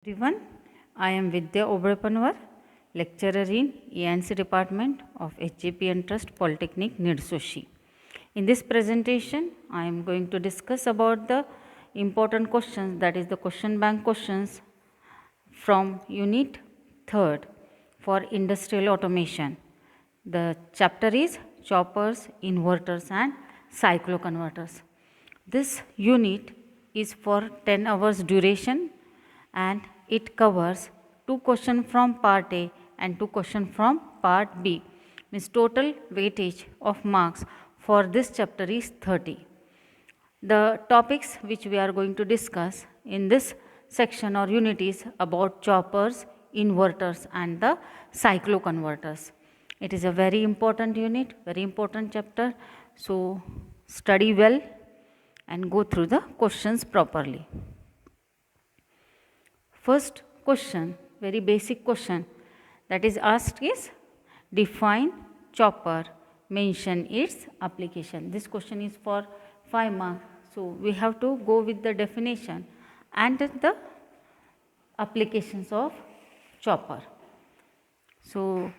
Everyone, I am Vidya Obrapanwar, lecturer in E&C Department of HGP and Trust Polytechnic, Nirsoshi. In this presentation, I am going to discuss about the important questions, that is the question bank questions from Unit 3rd for Industrial Automation. The chapter is Choppers, Inverters and Cycloconverters. This unit is for 10 hours duration and it covers 2 questions from part A and 2 questions from part B. Means total weightage of marks for this chapter is 30. The topics which we are going to discuss in this section or unit is about choppers, inverters and the cycloconverters. It is a very important unit, very important chapter. So study well and go through the questions properly. First question, very basic question that is asked is define chopper, mention its application. This question is for 5 marks. So we have to go with the definition and the applications of chopper. So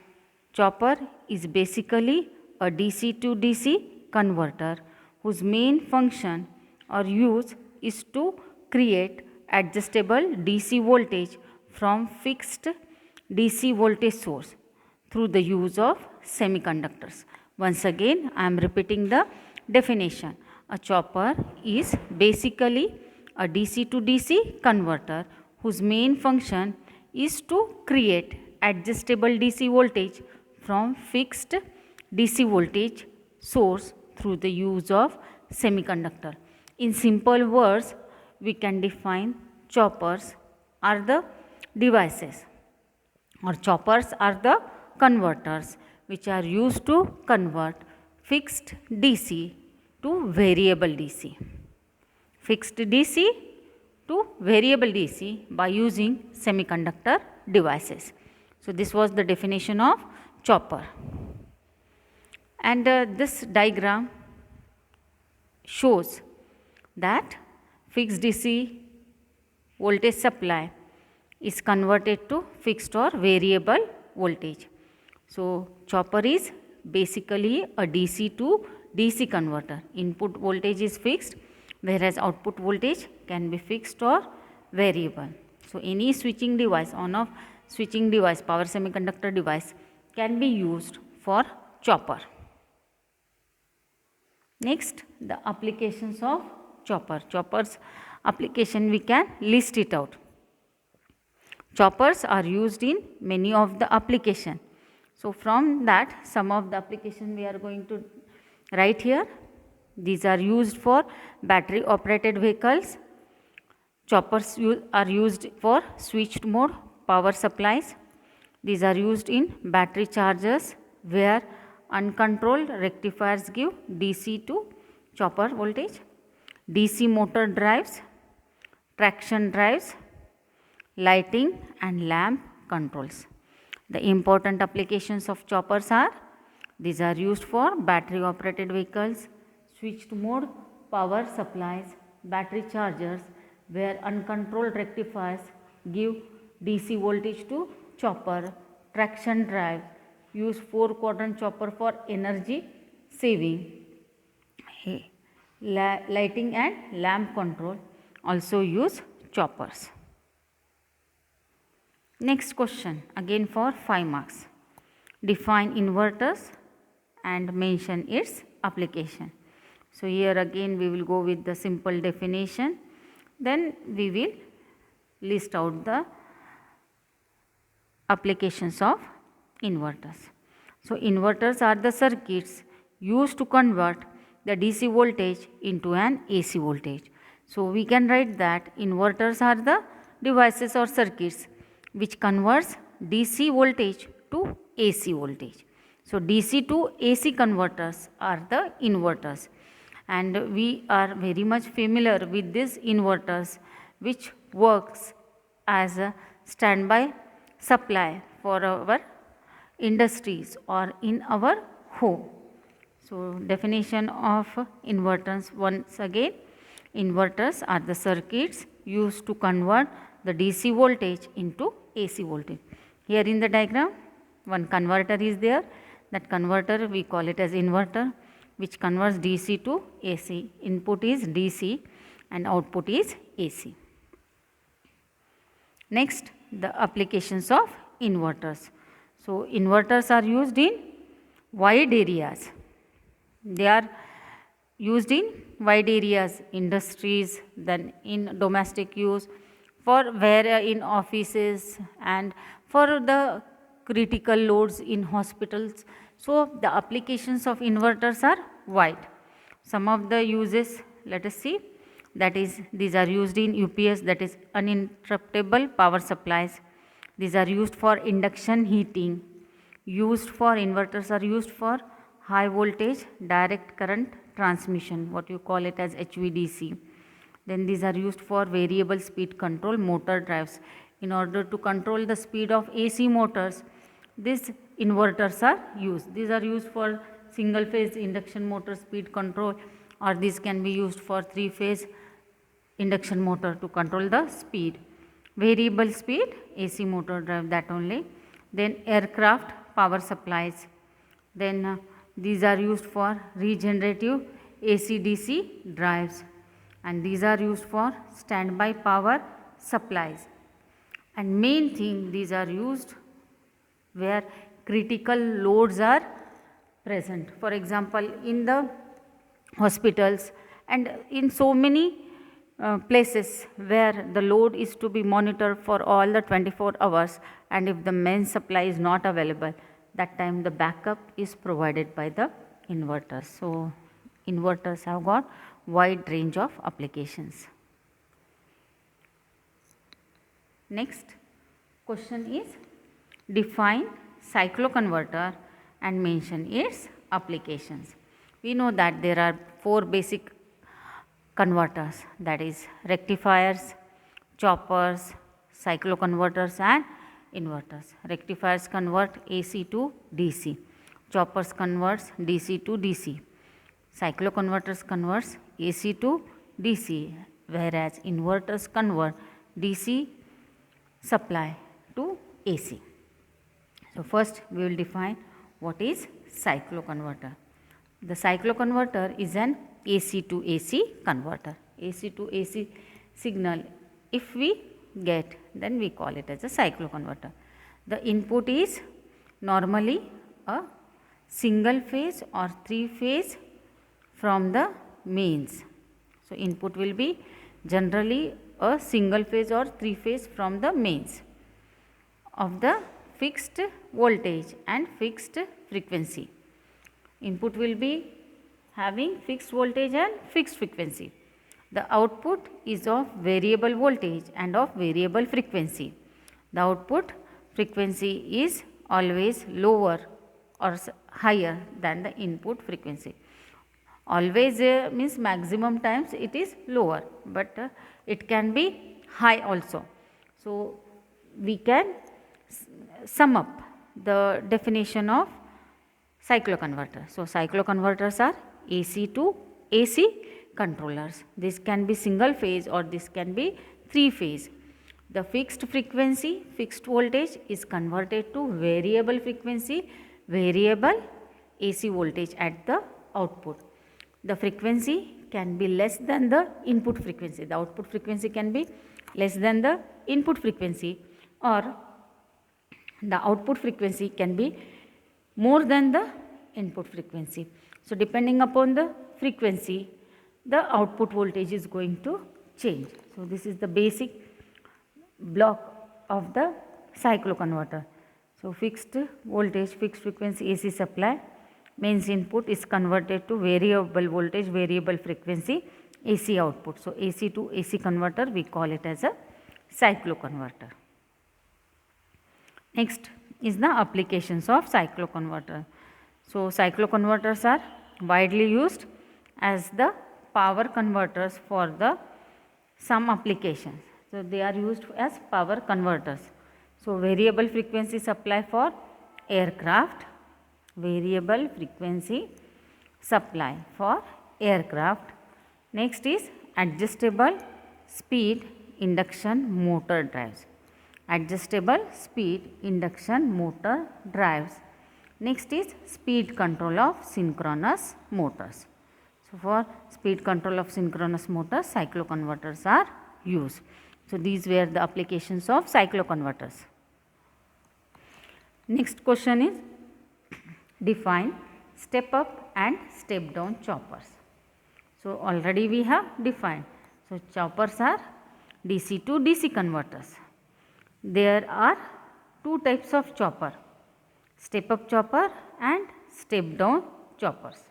chopper is basically a DC to DC converter whose main function or use is to create adjustable DC voltage from fixed DC voltage source through the use of semiconductors. Once again, I am repeating the definition. A chopper is basically a DC to DC converter whose main function is to create adjustable DC voltage from fixed DC voltage source through the use of semiconductor. In simple words, we can define choppers are the devices or choppers are the converters which are used to convert fixed DC to variable DC. Fixed DC to variable DC by using semiconductor devices. So this was the definition of chopper. And this diagram shows that fixed DC voltage supply is converted to fixed or variable voltage. So chopper is basically a DC to DC converter. Input voltage is fixed, whereas output voltage can be fixed or variable. So any switching device, on-off switching device, power semiconductor device can be used for chopper. Next, the applications of chopper. Choppers application we can list it out. Choppers are used in many of the application. So from that, some of the application we are going to write here. These are used for battery operated vehicles. Choppers are used for switched mode power supplies. These are used in battery chargers where uncontrolled rectifiers give DC to chopper voltage. DC motor drives, traction drives, lighting and lamp controls. The important applications of choppers are, these are used for battery operated vehicles, switched mode power supplies, battery chargers where uncontrolled rectifiers give DC voltage to chopper, traction drive, use 4-quadrant chopper for energy saving, lighting and lamp control also use choppers. Next question again for 5 marks. Define inverters and mention its application. So here again we will go with the simple definition, then we will list out the applications of inverters. So inverters are the circuits used to convert the DC voltage into an AC voltage. So we can write that inverters are the devices or circuits which converts DC voltage to AC voltage. So DC to AC converters are the inverters, and we are very much familiar with these inverters which works as a standby supply for our industries or in our home. So definition of inverters once again, inverters are the circuits used to convert the DC voltage into AC voltage. Here in the diagram, one converter is there. That converter we call it as inverter, which converts DC to AC. Input is DC and output is AC. Next, the applications of inverters. So, inverters are used in wide areas. They are used in wide areas, industries, then in domestic use, for where in offices and for the critical loads in hospitals. So, the applications of inverters are wide. Some of the uses, let us see, that is, these are used in UPS, that is uninterruptible power supplies. These are used for induction heating. Used for inverters are used for high voltage direct current transmission, what you call it as HVDC. Then these are used for variable speed control motor drives. In order to control the speed of AC motors, these inverters are used. These are used for single phase induction motor speed control, or these can be used for 3-phase induction motor to control the speed. Variable speed AC motor drive, that only. Then aircraft power supplies. Then these are used for regenerative AC-DC drives, and these are used for standby power supplies. And main thing, these are used where critical loads are present. For example, in the hospitals and in so many places where the load is to be monitored for all the 24 hours, and if the main supply is not available, that time the backup is provided by the inverters. So, inverters have got wide range of applications. Next question is, define cycloconverter and mention its applications. We know that there are 4 basic converters, that is rectifiers, choppers, cycloconverters and inverters. Rectifiers convert AC to DC, choppers converts DC to DC, cycloconverters converts AC to DC, whereas inverters convert DC supply to AC. So, first we will define what is cycloconverter. The cycloconverter is an AC to AC converter. AC to AC signal if we get, then we call it as a cycloconverter. The input is normally a single phase or 3-phase from the mains. So, input will be generally a single phase or 3-phase from the mains of the fixed voltage and fixed frequency. Input will be having fixed voltage and fixed frequency. The output is of variable voltage and of variable frequency. The output frequency is always lower or higher than the input frequency. Always means maximum times it is lower, but it can be high also. So, we can sum up the definition of cycloconverter. So, cycloconverters are AC to AC controllers. This can be single phase or this can be 3-phase. The fixed frequency, fixed voltage is converted to variable frequency, variable AC voltage at the output. The frequency can be less than the input frequency. The output frequency can be less than the input frequency, or the output frequency can be more than the input frequency. So, depending upon the frequency, the output voltage is going to change. So, this is the basic block of the cycloconverter. So, fixed voltage, fixed frequency AC supply, mains input is converted to variable voltage, variable frequency AC output. So, AC to AC converter, we call it as a cycloconverter. Next is the applications of cycloconverter. So, cycloconverters are widely used as the power converters for the some applications. So, they are used as power converters. So, variable frequency supply for aircraft, variable frequency supply for aircraft. Next is adjustable speed induction motor drives. Adjustable speed induction motor drives. Next is speed control of synchronous motors. So, for speed control of synchronous motors, cycloconverters are used. So, these were the applications of cycloconverters. Next question is define step up and step down choppers. So, already we have defined. So, choppers are DC to DC converters. There are two types of chopper, step up chopper and step down choppers.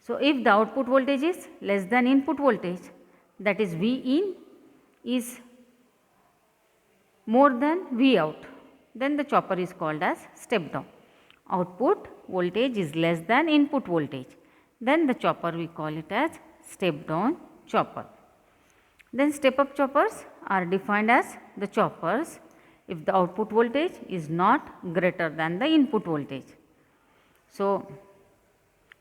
So, if the output voltage is less than input voltage, that is V in is more than V out, then the chopper is called as step down. Output voltage is less than input voltage, then the chopper we call it as step down chopper. Then step up choppers are defined as the choppers if the output voltage is not greater than the input voltage. So,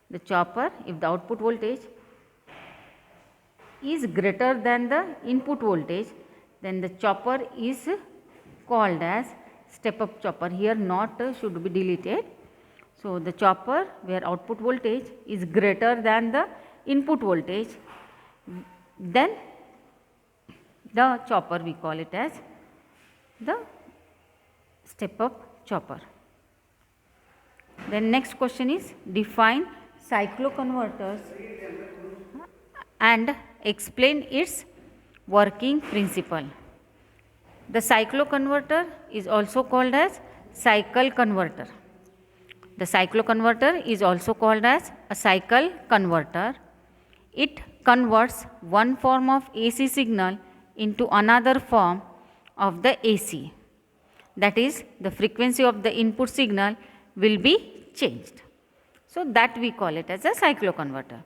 the chopper if the output voltage is greater than the input voltage, then the chopper is called as step up chopper. Here not should be deleted. So, the chopper where output voltage is greater than the input voltage, then the chopper we call it as the step up chopper. Then next question is define cycloconverters and explain its working principle. The cycloconverter is also called as cycle converter. The cycloconverter is also called as a cycle converter. It converts one form of AC signal into another form of the AC. That is, the frequency of the input signal will be changed. So, that we call it as a cycloconverter.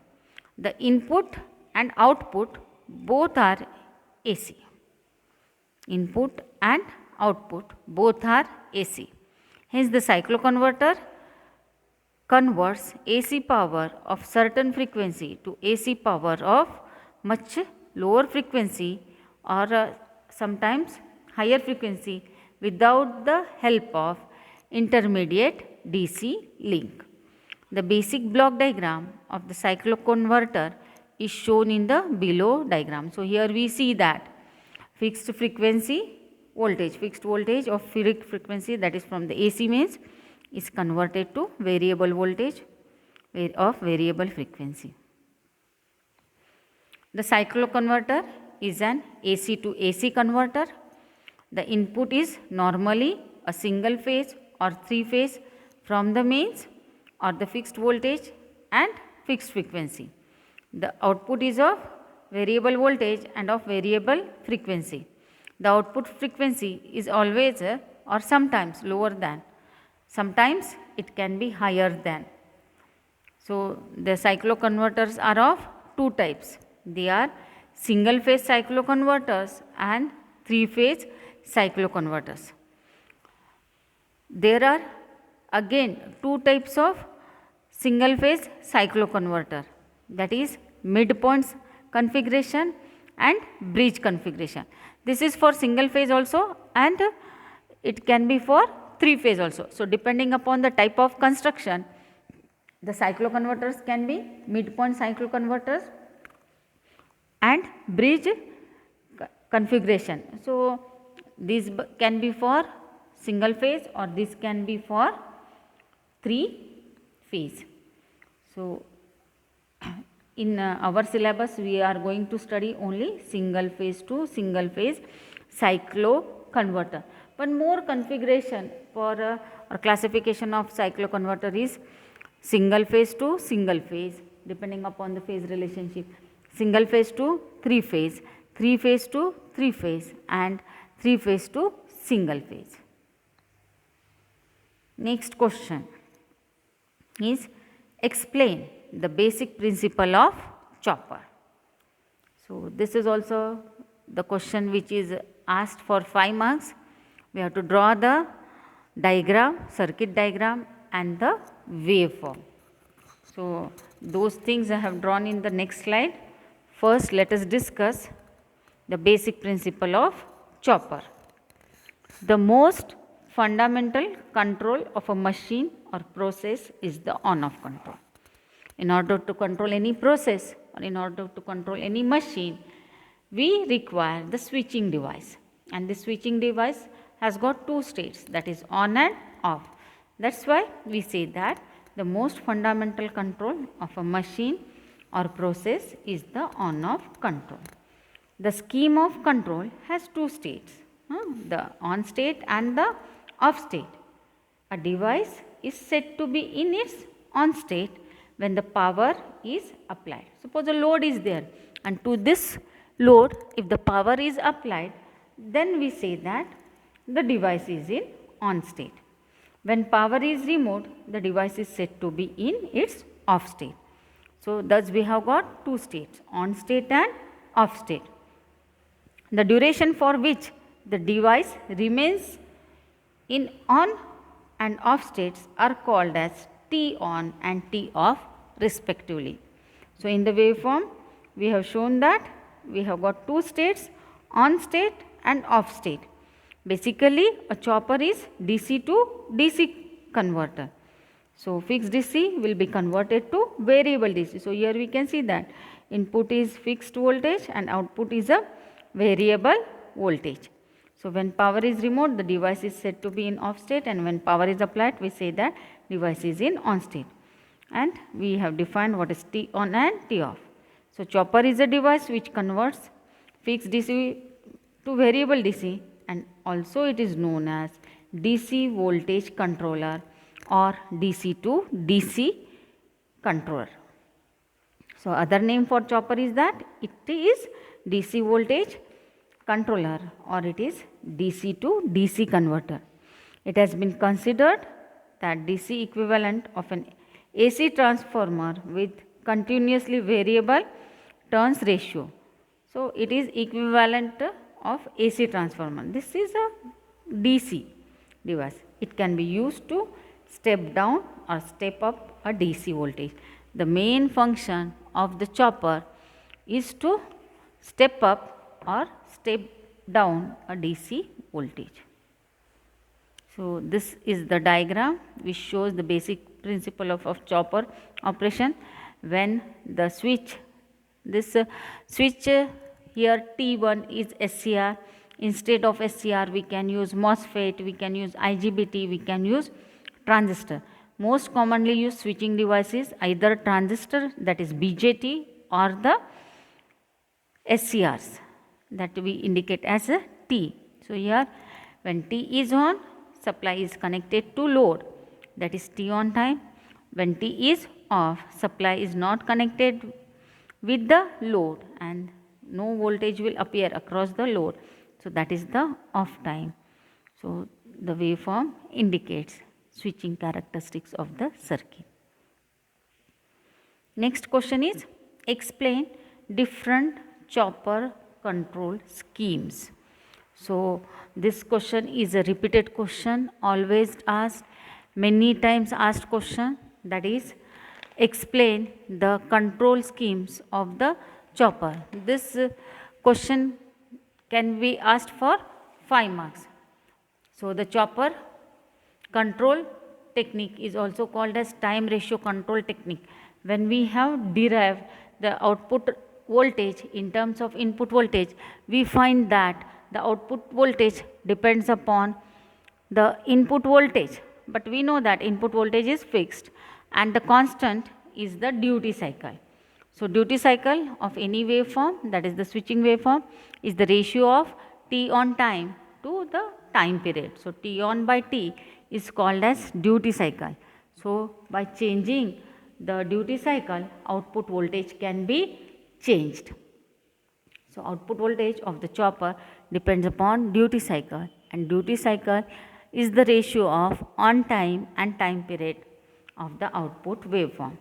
The input and output both are AC. Input and output both are AC. Hence, the cycloconverter converts AC power of certain frequency to AC power of much lower frequency or sometimes higher frequency without the help of intermediate DC link. The basic block diagram of the cycloconverter is shown in the below diagram. So, here we see that fixed frequency voltage, fixed voltage of frequency, that is from the AC means, is converted to variable voltage of variable frequency. The cycloconverter is an AC to AC converter. The input is normally a single phase or three phase from the mains or the fixed voltage and fixed frequency. The output is of variable voltage and of variable frequency. The output frequency is always or sometimes lower than, sometimes it can be higher than. So, the cycloconverters are of two types. They are single phase cycloconverters and three phase cycloconverters. There are again two types of single phase cycloconverter, that is midpoint configuration and bridge configuration. This is for single phase also and it can be for three phase also. So, depending upon the type of construction, the cycloconverters can be midpoint cycloconverters and bridge configuration. So, these can be for single phase or this can be for three phase. So, in our syllabus we are going to study only single phase to single phase cycloconverter. One more configuration for or classification of cycloconverter is single phase to single phase, depending upon the phase relationship, single phase to three phase to three phase and three phase to single phase. Next question is explain the basic principle of chopper. So, this is also the question which is asked for 5 marks. We have to draw the diagram, circuit diagram and the waveform. So, those things I have drawn in the next slide. First, let us discuss the basic principle of chopper. The most fundamental control of a machine or process is the on-off control. In order to control any process or in order to control any machine, we require the switching device, and this switching device has got two states, that is on and off. That's why we say that the most fundamental control of a machine or process is the on-off control. The scheme of control has two states, the on state and the off state. A device is said to be in its on state when the power is applied. Suppose a load is there, and to this load, if the power is applied, then we say that the device is in on state. When power is removed, the device is said to be in its off state. So, thus we have got two states, on state and off state. The duration for which the device remains in on and off states are called as T on and T off respectively. So, in the waveform, we have shown that we have got two states, on state and off state. Basically, a chopper is DC to DC converter. So, fixed DC will be converted to variable DC. So, here we can see that input is fixed voltage and output is a variable voltage. So, when power is removed, the device is said to be in off state, and when power is applied, we say that device is in on state. And we have defined what is T on and T off. So, chopper is a device which converts fixed DC to variable DC, and also it is known as DC voltage controller or DC to DC controller. So, other name for chopper is that it is DC voltage controller or it is DC to DC converter. It has been considered that DC equivalent of an AC transformer with continuously variable turns ratio. So, it is equivalent of AC transformer. This is a DC device. It can be used to step down or step up a DC voltage. The main function of the chopper is to step up or step down a DC voltage. So, this is the diagram which shows the basic principle of chopper operation. When the switch, this switch here T1 is SCR. Instead of SCR, we can use MOSFET, we can use IGBT, we can use transistor. Most commonly used switching devices either transistor, that is BJT, or the SCRs that we indicate as a T. So, here when T is on, supply is connected to load, that is T on time. When T is off, supply is not connected with the load and no voltage will appear across the load. So, that is the off time. So, the waveform indicates switching characteristics of the circuit. Next question is, explain different chopper control schemes. So, this question is a repeated question, always asked, many times asked question, that is, explain the control schemes of the chopper. This question can be asked for 5 marks. So, the chopper control technique is also called as time ratio control technique. When we have derived the output voltage in terms of input voltage, we find that the output voltage depends upon the input voltage, but we know that input voltage is fixed and the constant is the duty cycle. So, duty cycle of any waveform, that is the switching waveform, is the ratio of T on time to the time period. So, T on by T is called as duty cycle. So, by changing the duty cycle, output voltage can be changed. So, output voltage of the chopper depends upon duty cycle, and duty cycle is the ratio of on time and time period of the output waveform.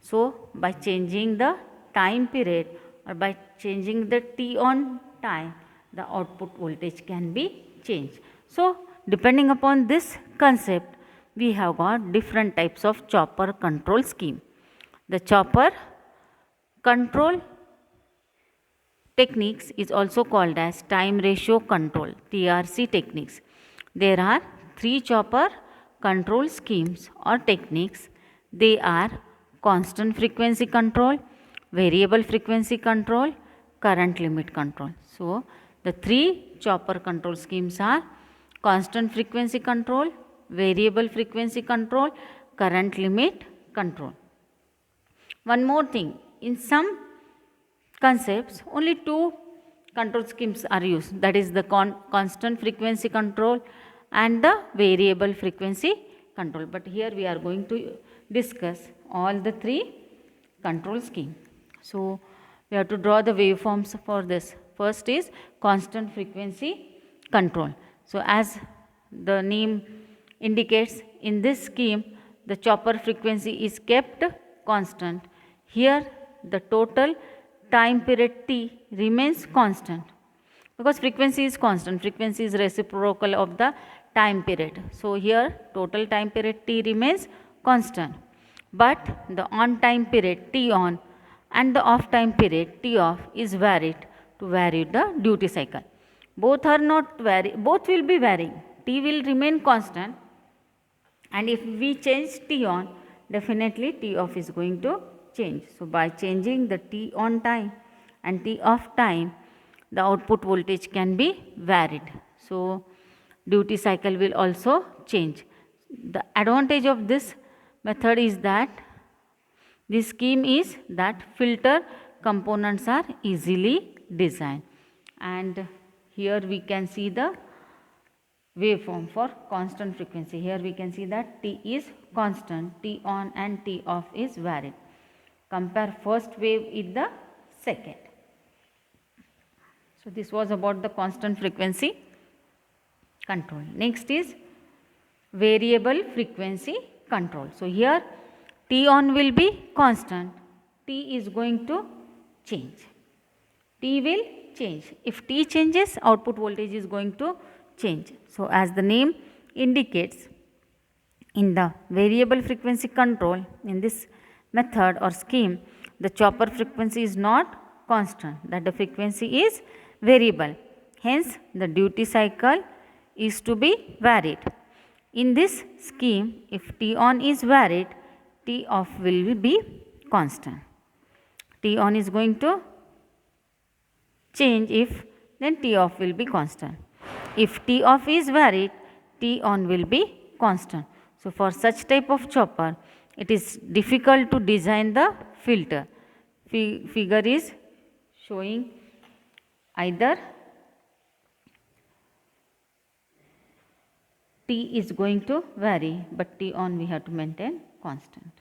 So, by changing the time period or by changing the T on time, the output voltage can be changed. So, depending upon this concept, we have got different types of chopper control scheme. The chopper control techniques is also called as time ratio control, TRC techniques. There are three chopper control schemes or techniques. They are constant frequency control, variable frequency control, current limit control. So, the three chopper control schemes are constant frequency control, variable frequency control, current limit control. One more thing, in some concepts only two control schemes are used, that is the constant frequency control and the variable frequency control. But here we are going to discuss all the three control scheme. So, we have to draw the waveforms for this. First is constant frequency control. So, as the name indicates, in this scheme the chopper frequency is kept constant. Here the total time period t remains constant because frequency is constant, frequency is reciprocal of the time period. So, here total time period t remains constant, but the on time period t on and the off time period t off is varied to vary the duty cycle. Both are not vary, both will be varying, t will remain constant, and if we change t on, definitely t off is going to change. So, by changing the t on time and t off time, the output voltage can be varied. So, duty cycle will also change. The advantage of this method is that this scheme is that filter components are easily designed, and here we can see the waveform for constant frequency. Here we can see that t is constant, t on and t off is varied. Compare first wave with the second. So, this was about the constant frequency control. Next is variable frequency control. So, here t on will be constant, t is going to change, t will change. If t changes, output voltage is going to change. So, as the name indicates, in the variable frequency control, in this method or scheme, the chopper frequency is not constant, that the frequency is variable. Hence, the duty cycle is to be varied. In this scheme, if t on is varied, t off will be constant. T on is going to change, if then t off will be constant. If t off is varied, t on will be constant. So, for such type of chopper, it is difficult to design the filter. Figure is showing either t is going to vary, but t on we have to maintain constant.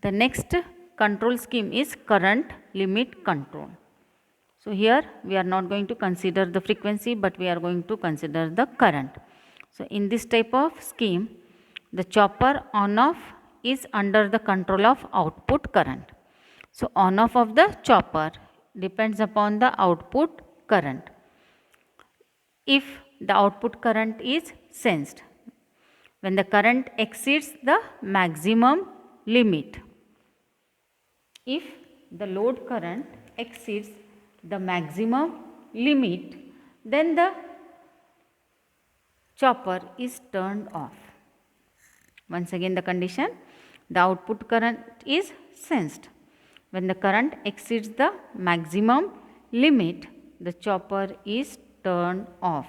The next control scheme is current limit control. So, here we are not going to consider the frequency, but we are going to consider the current. So, in this type of scheme, the chopper on off is under the control of output current. So, on off of the chopper depends upon the output current. If the output current is sensed, when the current exceeds the maximum limit, if the load current exceeds the maximum limit, then the chopper is turned off. Once again the condition, the output current is sensed. When the current exceeds the maximum limit, the chopper is turned off.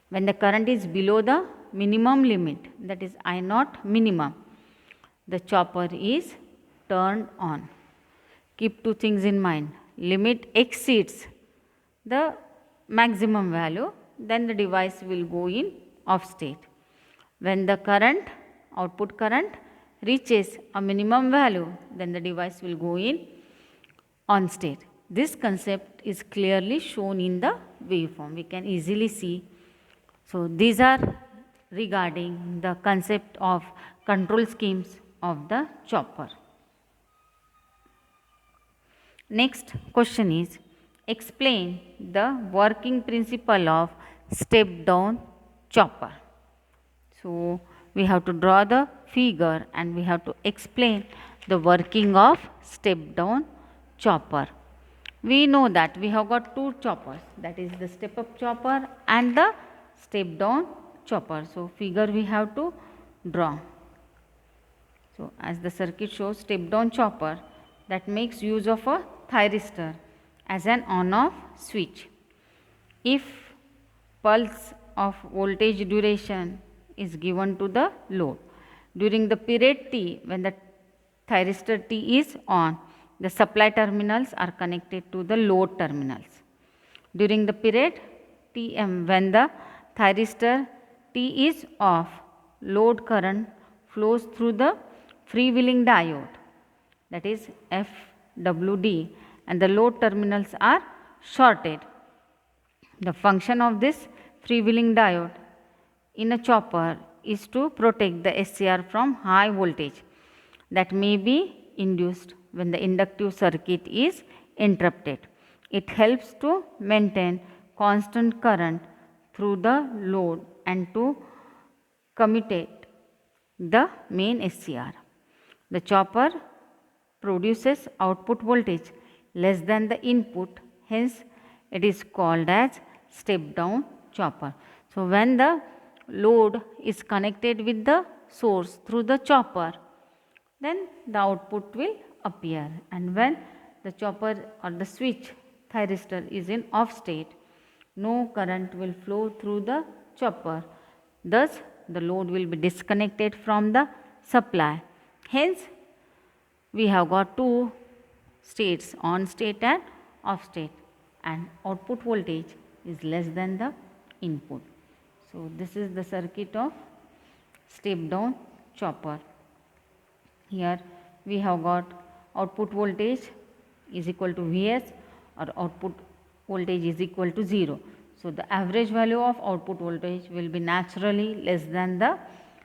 When the current is below the minimum limit, that is I naught minimum, the chopper is turned on. Keep two things in mind. Limit exceeds the maximum value, then the device will go in off state. When the current, output current reaches a minimum value, then the device will go in on state. This concept is clearly shown in the waveform. We can easily see. So, these are regarding the concept of control schemes of the chopper. Next question is, explain the working principle of step down chopper. So, we have to draw the figure and we have to explain the working of step down chopper. We know that we have got two choppers, that is the step up chopper and the step down chopper. So, figure we have to draw. So, as the circuit shows, step down chopper that makes use of a thyristor as an on off switch. If pulse of voltage duration is given to the load during the period T, when the thyristor T is on, the supply terminals are connected to the load terminals. During the period Tm, when the thyristor T is off, load current flows through the freewheeling diode, that is FWD, and the load terminals are shorted. The function of this freewheeling diode in a chopper is to protect the SCR from high voltage that may be induced when the inductive circuit is interrupted. It helps to maintain constant current through the load and to commute the main SCR. The chopper produces output voltage less than the input, hence it is called as step down chopper. So, when the load is connected with the source through the chopper, then the output will appear, and when the chopper or the switch thyristor is in off state, no current will flow through the chopper, thus the load will be disconnected from the supply. Hence, we have got two states, on state and off state, and output voltage is less than the input. So, this is the circuit of step down chopper. Here we have got output voltage is equal to Vs, or output voltage is equal to 0. So, the average value of output voltage will be naturally less than the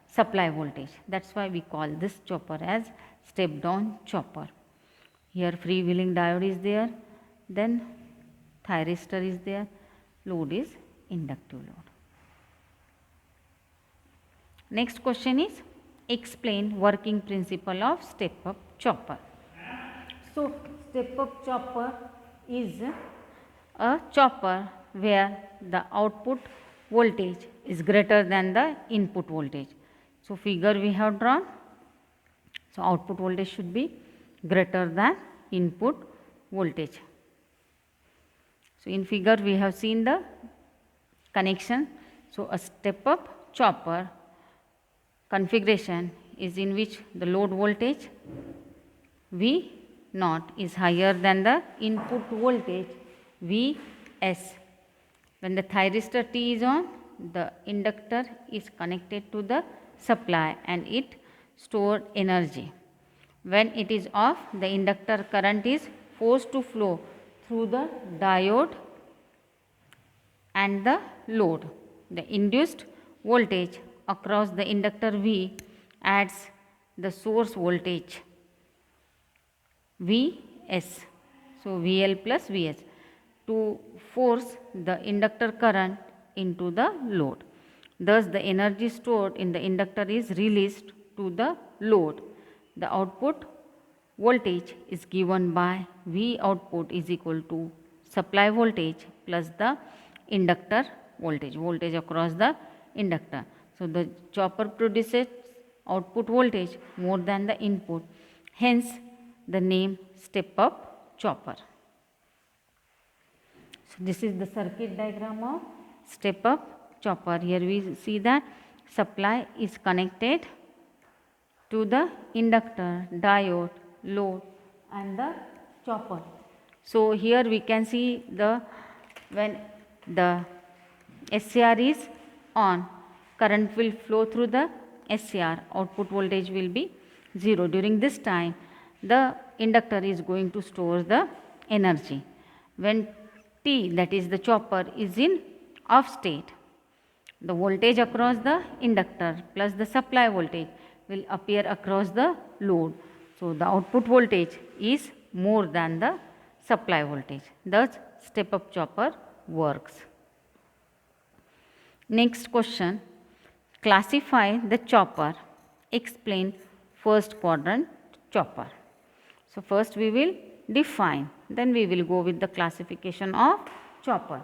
supply voltage. That is why we call this chopper as step down chopper. Here freewheeling diode is there, then thyristor is there, load is inductive load. Next question is, explain working principle of step up chopper. So, step up chopper is a chopper where the output voltage is greater than the input voltage. So, figure we have drawn. So, output voltage should be greater than input voltage. So, in figure we have seen the connection. So, a step up chopper configuration is in which the load voltage V naught is higher than the input voltage Vs. When the thyristor T is on, the inductor is connected to the supply and it stores energy. When it is off, the inductor current is forced to flow through the diode and the load. The induced voltage across the inductor V adds the source voltage Vs. So, VL plus Vs to force the inductor current into the load. Thus, the energy stored in the inductor is released to the load. The output voltage is given by V output is equal to supply voltage plus the inductor voltage across the inductor. So, the chopper produces output voltage more than the input, hence the name step up chopper. So, this is the circuit diagram of step up chopper. Here we see that supply is connected to the inductor, diode, load and the chopper. So, here we can see when the SCR is on, current will flow through the SCR, output voltage will be 0. During this time, the inductor is going to store the energy. When T, that is the chopper, is in off state, the voltage across the inductor plus the supply voltage will appear across the load. So, the output voltage is more than the supply voltage. Thus, step up chopper works. Next question, classify the chopper. Explain first quadrant chopper. So, first we will define. Then we will go with the classification of chopper.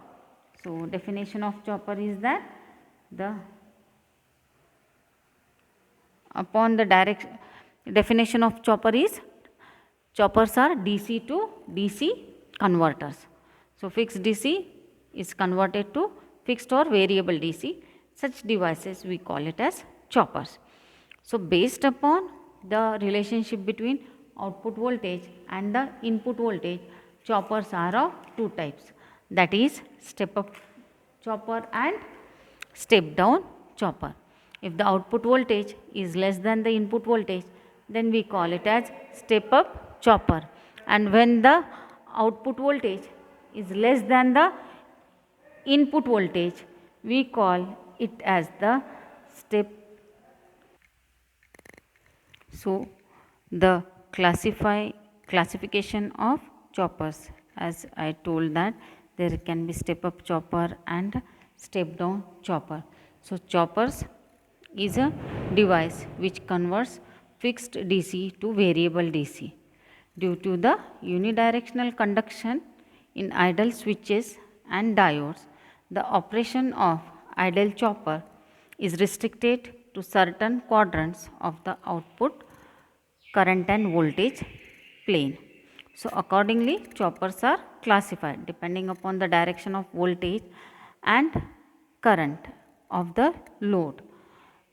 So definition of chopper is that the upon the definition of chopper is choppers are DC to DC converters. So fixed DC is converted to fixed or variable DC. Such devices we call it as choppers. So based upon the relationship between output voltage and the input voltage, choppers are of two types, that is step up chopper and step down chopper. If the output voltage is less than the input voltage, then we call it as step up chopper, and when the output voltage is less than the input voltage, we call it as the step. So the classification of choppers, as I told that there can be step up chopper and step down chopper. So choppers is a device which converts fixed DC to variable DC. Due to the unidirectional conduction in idle switches and diodes, the operation of idle chopper is restricted to certain quadrants of the output current and voltage plane. So accordingly, choppers are classified depending upon the direction of voltage and current of the load.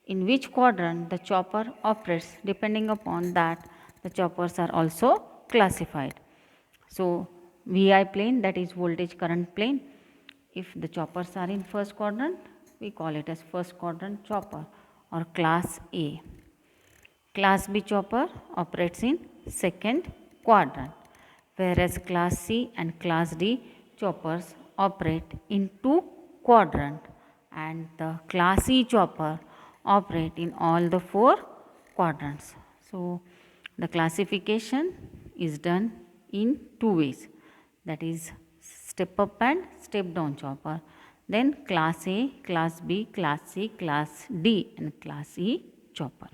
In which quadrant the chopper operates, depending upon that the choppers are also classified. So VI plane, that is voltage current plane, if the choppers are in first quadrant, we call it as first quadrant chopper or class A. Class B chopper operates in second quadrant, whereas class C and class D choppers operate in two quadrant, and the class E chopper operate in all the four quadrants. So the classification is done in two ways, that is step up and step down chopper, then class A, class B, class C, class D and class E chopper.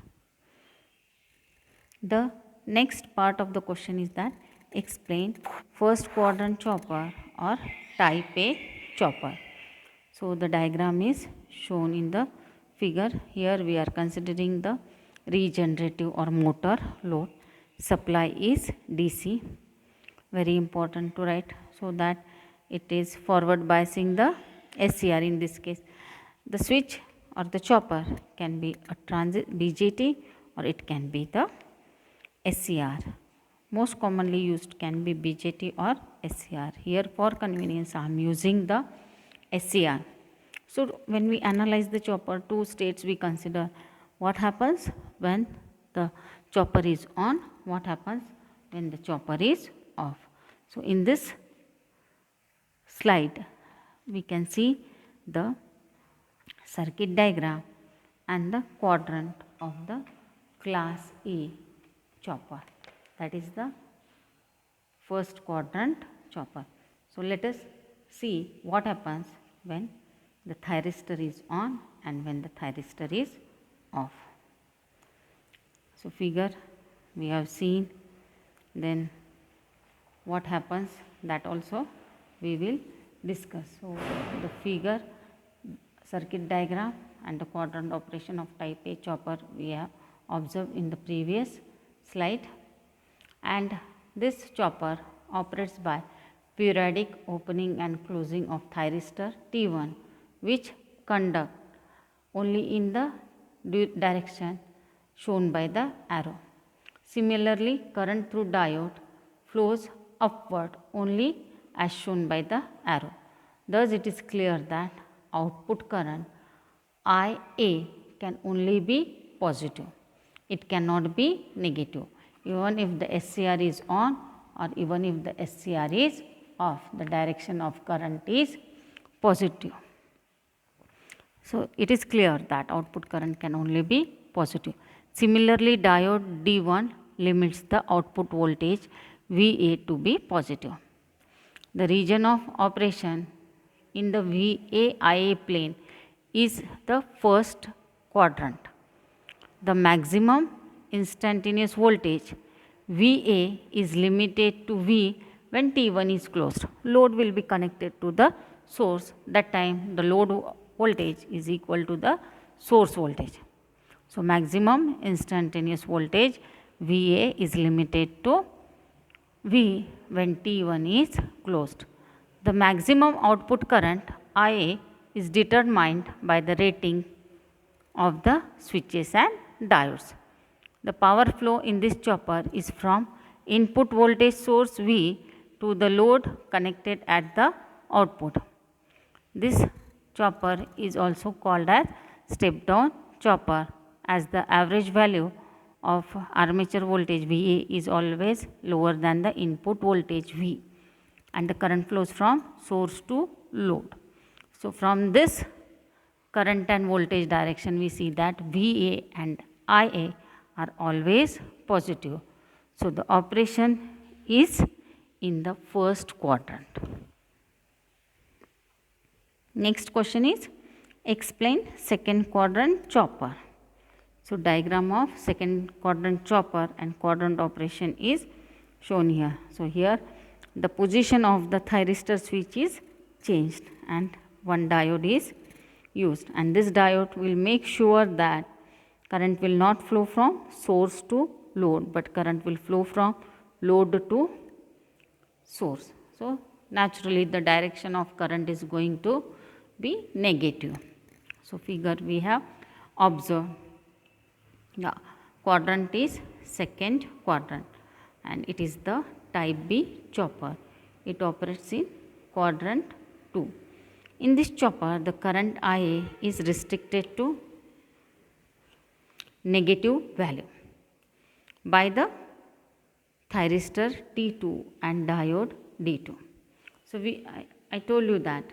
The next part of the question is that explain first quadrant chopper or type A chopper. So the diagram is shown in the figure. Here we are considering the regenerative or motor load. Supply is DC. Very important to write, so that it is forward biasing the SCR in this case. The switch or the chopper can be a transit BJT or it can be the SCR. Most commonly used can be BJT or SCR. Here for convenience I am using the SCR. So when we analyze the chopper, two states we consider: what happens when the chopper is on, what happens when the chopper is off. So in this slide we can see the circuit diagram and the quadrant of the class A chopper, that is the first quadrant chopper. So let us see what happens when the thyristor is on and when the thyristor is off. So figure we have seen, then what happens, that also we will discuss. So the figure, circuit diagram and the quadrant operation of type A chopper we have observed in the previous slide, and this chopper operates by periodic opening and closing of thyristor T1, which conduct only in the direction shown by the arrow. Similarly, current through diode flows upward only as shown by the arrow. Thus it is clear that output current IA can only be positive. It cannot be negative. Even if the SCR is on or even if the SCR is off, the direction of current is positive. So it is clear that output current can only be positive. Similarly, diode D1 limits the output voltage VA to be positive. The region of operation in the VA-IA plane is the first quadrant. The maximum instantaneous voltage VA is limited to V when T1 is closed. Load will be connected to the source. That time the load voltage is equal to the source voltage. So, maximum instantaneous voltage VA is limited to V when T1 is closed. The maximum output current IA is determined by the rating of the switches and diodes. The power flow in this chopper is from input voltage source V to the load connected at the output. This chopper is also called as step down chopper, as the average value of armature voltage VA is always lower than the input voltage V, and the current flows from source to load. So, from this current and voltage direction we see that VA and IA are always positive. So, the operation is in the first quadrant. Next question is explain second quadrant chopper. So, diagram of second quadrant chopper and quadrant operation is shown here. So, here the position of the thyristor switch is changed and one diode is used, and this diode will make sure that current will not flow from source to load, but current will flow from load to source. So, naturally the direction of current is going to be negative. So, figure we have observed. The quadrant is second quadrant and it is the type B chopper. It operates in quadrant 2. In this chopper, the current IA is restricted to negative value by the thyristor T2 and diode D2. So, I told you that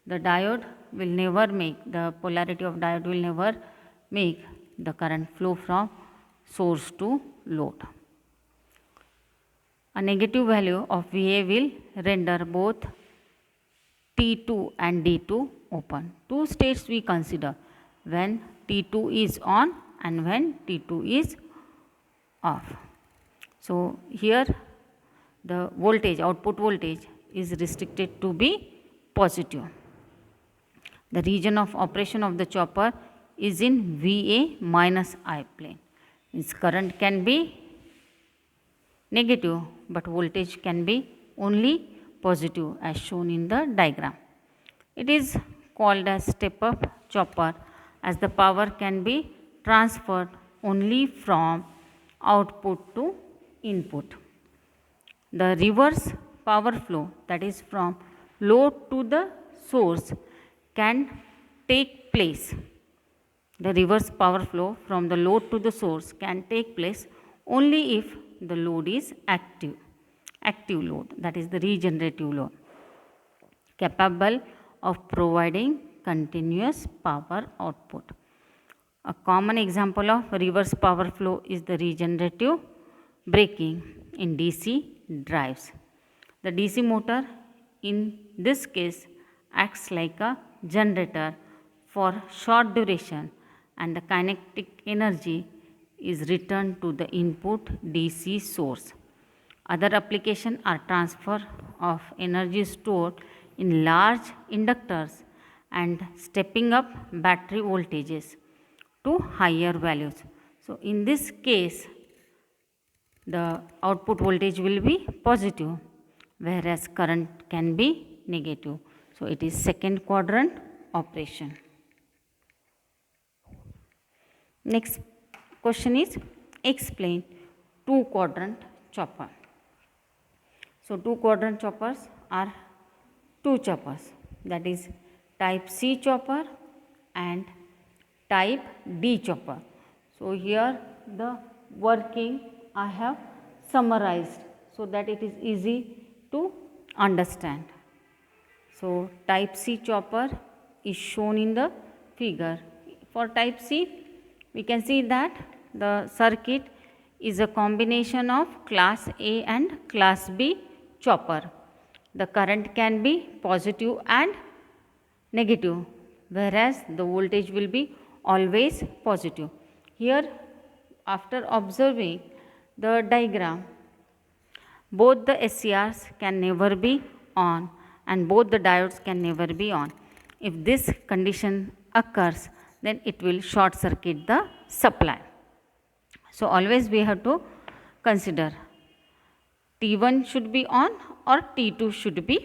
the diode will never make, the polarity of diode will never make the current flow from source to load. A negative value of VA will render both T2 and D2 open. Two states we consider, when T2 is on and when T2 is off. So, here the voltage, output voltage is restricted to be positive. The region of operation of the chopper is in VA minus I plane. Its current can be negative, but voltage can be only positive as shown in the diagram. It is called as step up chopper, as the power can be transferred only from output to input. The reverse power flow, that is from load to the source, can take place. The reverse power flow from the load to the source can take place only if the load is active load, that is the regenerative load, capable of providing continuous power output. A common example of reverse power flow is the regenerative braking in DC drives. The DC motor in this case acts like a generator for short duration, and the kinetic energy is returned to the input DC source. Other applications are transfer of energy stored in large inductors and stepping up battery voltages to higher values. So, in this case the output voltage will be positive, whereas current can be negative. So, it is second quadrant operation. Next question is explain two quadrant chopper. So, two quadrant choppers are two choppers, that is type C chopper and type D chopper. So, here the working I have summarized so that it is easy to understand. So, type C chopper is shown in the figure. For type C, we can see that the circuit is a combination of class A and class B chopper. The current can be positive and negative, whereas the voltage will be always positive. Here, after observing the diagram, both the SCRs can never be on and both the diodes can never be on. If this condition occurs, then it will short circuit the supply. So always we have to consider T1 should be on or T2 should be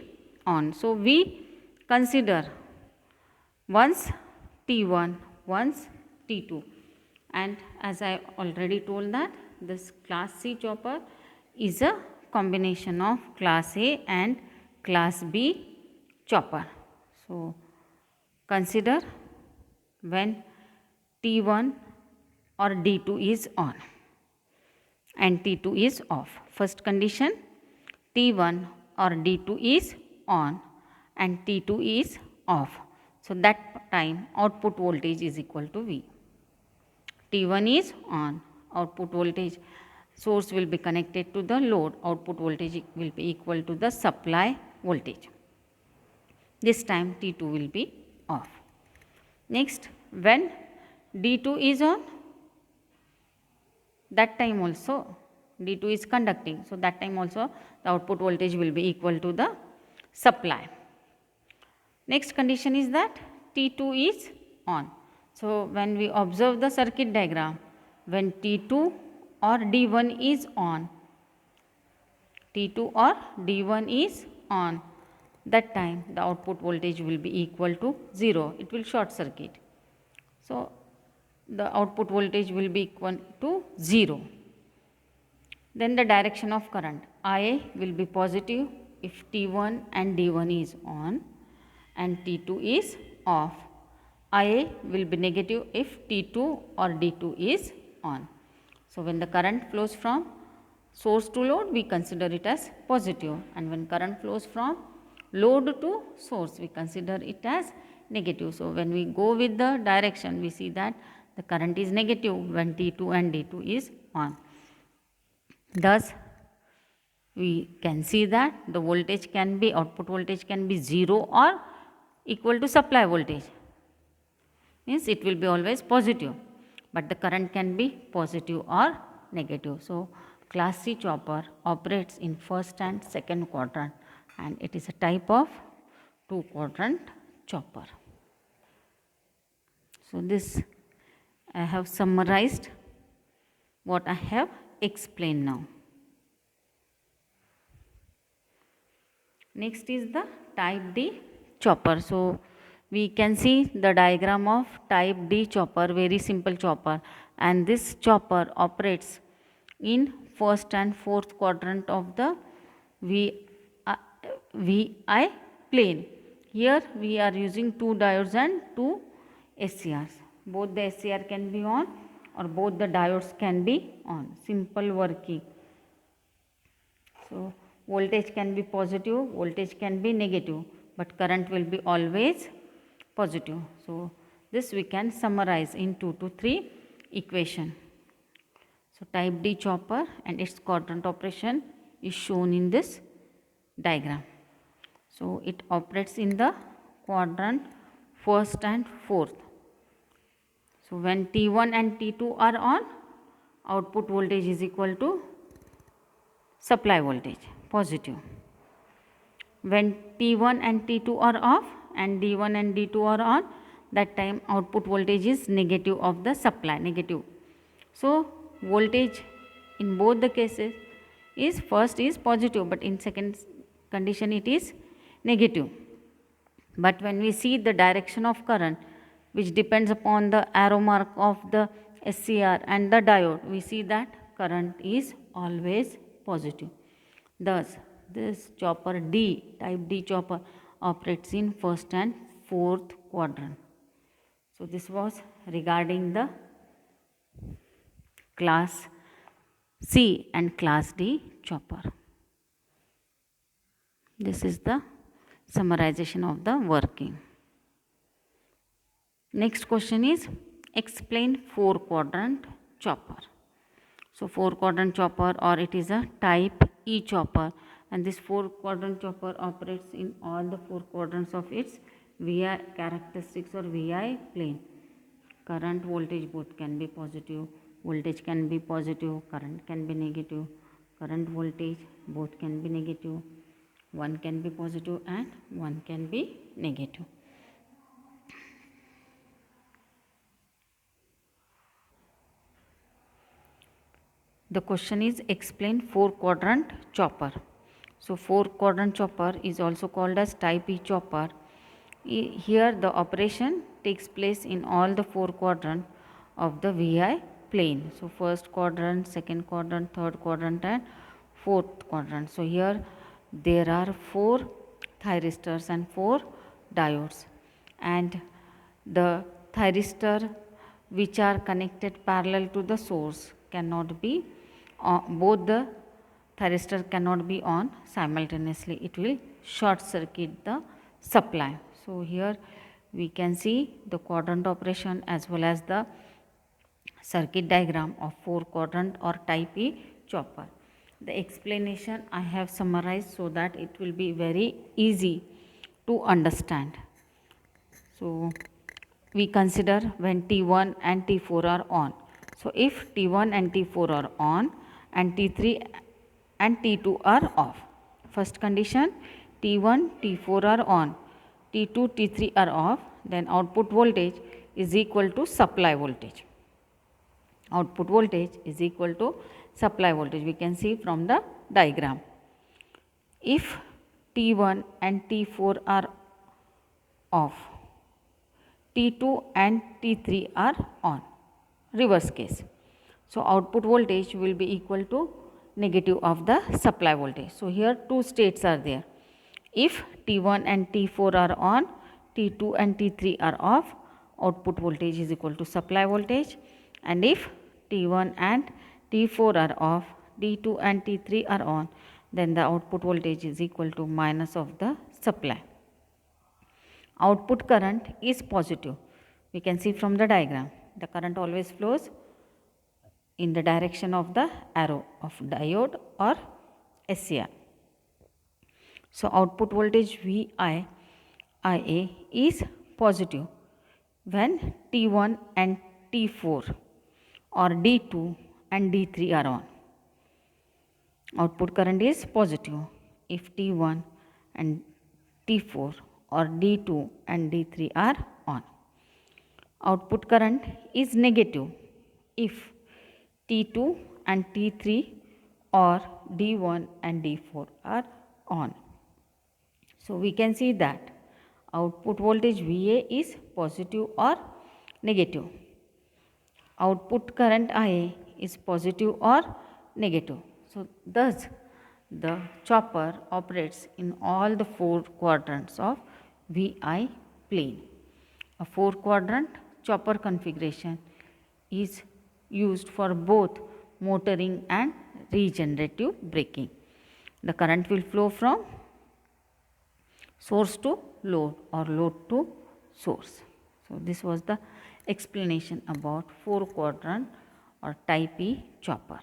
on. So we consider once T1, once T2, and as I already told that this class C chopper is a combination of class A and class B chopper. So consider when T1 or D2 is on and T2 is off. First condition, T1 or D2 is on and T2 is off. So that time output voltage is equal to V. T1 is on, output voltage source will be connected to the load, output voltage will be equal to the supply voltage. This time T2 will be off. Next, when D2 is on, that time also D2 is conducting. So that time also the output voltage will be equal to the supply. Next condition is that T2 is on. So when we observe the circuit diagram, when T2 or D1 is on, T2 or D1 is on, that time the output voltage will be equal to 0. It will short circuit. So the output voltage will be equal to 0. Then the direction of current, IA will be positive if T1 and D1 is on and T2 is off. IA will be negative if T2 or D2 is on. So when the current flows from source to load, we consider it as positive, and when current flows from load to source, we consider it as negative. So when we go with the direction, we see that the current is negative when T2 and D2 is on. Thus, we can see that the voltage can be, output voltage can be 0 or equal to supply voltage. Means it will be always positive, but the current can be positive or negative. So class C chopper operates in first and second quadrant, and it is a type of 2-quadrant chopper. So this I have summarized what I have explained now. Next is the type D chopper. So we can see the diagram of type D chopper, very simple chopper, and this chopper operates in first and fourth quadrant of the VI plane. Here we are using 2 diodes and 2 SCRs. Both the SCR can be on or both the diodes can be on. Simple working. So voltage can be positive, voltage can be negative, but current will be always positive. So this we can summarize in 2 to 3 equation. So type D chopper and its quadrant operation is shown in this diagram. So it operates in the quadrant first and fourth. So when T1 and T2 are on, output voltage is equal to supply voltage, positive. When T1 and T2 are off and D1 and D2 are on, that time output voltage is negative of the supply, negative. So voltage in both the cases is first is positive, but in second condition it is negative. But when we see the direction of current, which depends upon the arrow mark of the SCR and the diode, we see that current is always positive. Thus, this chopper D, type D chopper, operates in first and fourth quadrant. So this was regarding the class C and class D chopper. This is the summarization of the working. Next question is explain 4-quadrant chopper. So 4-quadrant chopper, or it is a type E chopper, and this 4-quadrant chopper operates in all the 4 quadrants of its VI characteristics or VI plane. Current, voltage both can be positive, voltage can be positive, current can be negative, current, voltage both can be negative, one can be positive and one can be negative. The question is explain 4-quadrant chopper. So 4-quadrant chopper is also called as type E chopper. Here the operation takes place in all the 4 quadrants of the VI plane. So first quadrant, second quadrant, third quadrant and fourth quadrant. So here there are 4 thyristors and 4 diodes, and the thyristor which are connected parallel to the source cannot be both the thyristor cannot be on simultaneously. It will short circuit the supply. So here we can see the quadrant operation as well as the circuit diagram of 4-quadrant or type E chopper. The explanation I have summarized so that it will be very easy to understand. So we consider when T1 and T4 are on. So if T1 and T4 are on and T3 and T2 are off. First condition, T1, T4 are on, T2, T3 are off, then output voltage is equal to supply voltage. Output voltage is equal to supply voltage. We can see from the diagram. If T1 and T4 are off, T2 and T3 are on, reverse case. So output voltage will be equal to negative of the supply voltage. So here 2 states are there. If T1 and T4 are on, T2 and T3 are off, output voltage is equal to supply voltage. And if T1 and T4 are off, T2 and T3 are on, then the output voltage is equal to minus of the supply. Output current is positive. We can see from the diagram. The current always flows in the direction of the arrow of diode or SCR. So output voltage VI IA is positive when T1 and T4 or D2 and D3 are on. Output current is positive if T1 and T4 or D2 and D3 are on. Output current is negative if T2 and T3 or D1 and D4 are on. So we can see that output voltage VA is positive or negative. Output current IA is positive or negative. So thus the chopper operates in all the 4 quadrants of VI plane. A 4-quadrant chopper configuration is used for both motoring and regenerative braking. The current will flow from source to load or load to source. So this was the explanation about 4-quadrant or type E chopper.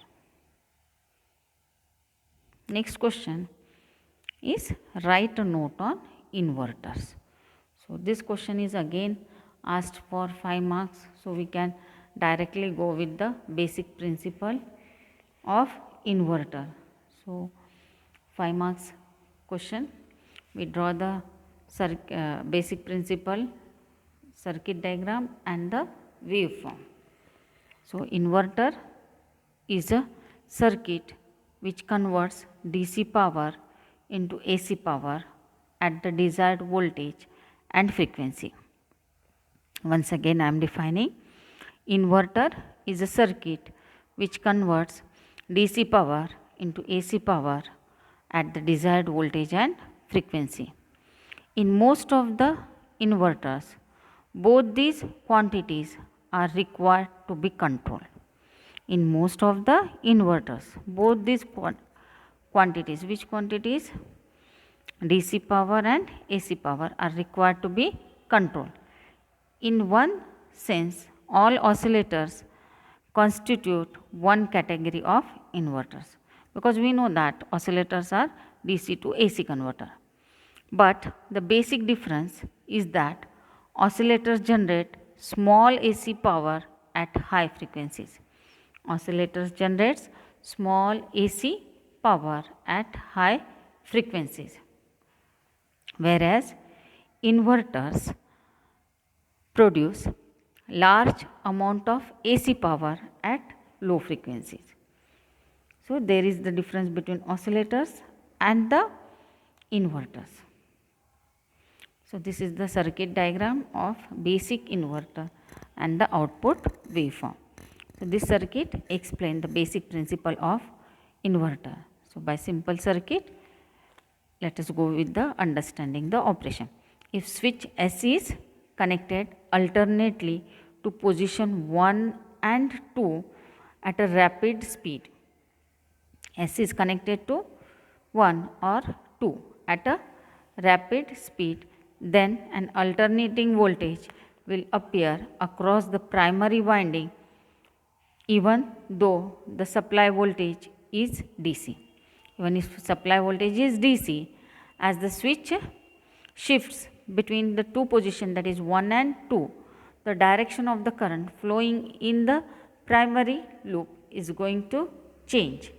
Next question is write a note on inverters. So this question is again asked for 5 marks. So we can directly go with the basic principle of inverter. So 5 marks question. We draw the basic principle, circuit diagram and the waveform. So inverter is a circuit which converts DC power into AC power at the desired voltage and frequency. Once again I am defining. Inverter is a circuit which converts DC power into AC power at the desired voltage and frequency. In most of the inverters, both these quantities are required to be controlled. In most of the inverters, both these quantities, which quantities? DC power and AC power are required to be controlled. In one sense, all oscillators constitute one category of inverters, because we know that oscillators are DC to AC converter. But the basic difference is that oscillators generate small AC power at high frequencies. Oscillators generates small AC power at high frequencies, whereas inverters produce large amount of AC power at low frequencies. So, there is the difference between oscillators and the inverters. So, this is the circuit diagram of basic inverter and the output waveform. So, this circuit explains the basic principle of inverter. So, by simple circuit, let us go with the understanding the operation. If switch S is connected alternately to position 1 and 2 at a rapid speed, S is connected to 1 or 2 at a rapid speed, then an alternating voltage will appear across the primary winding even though the supply voltage is DC. Even if supply voltage is DC, as the switch shifts between the two positions, that is 1 and 2, the direction of the current flowing in the primary loop is going to change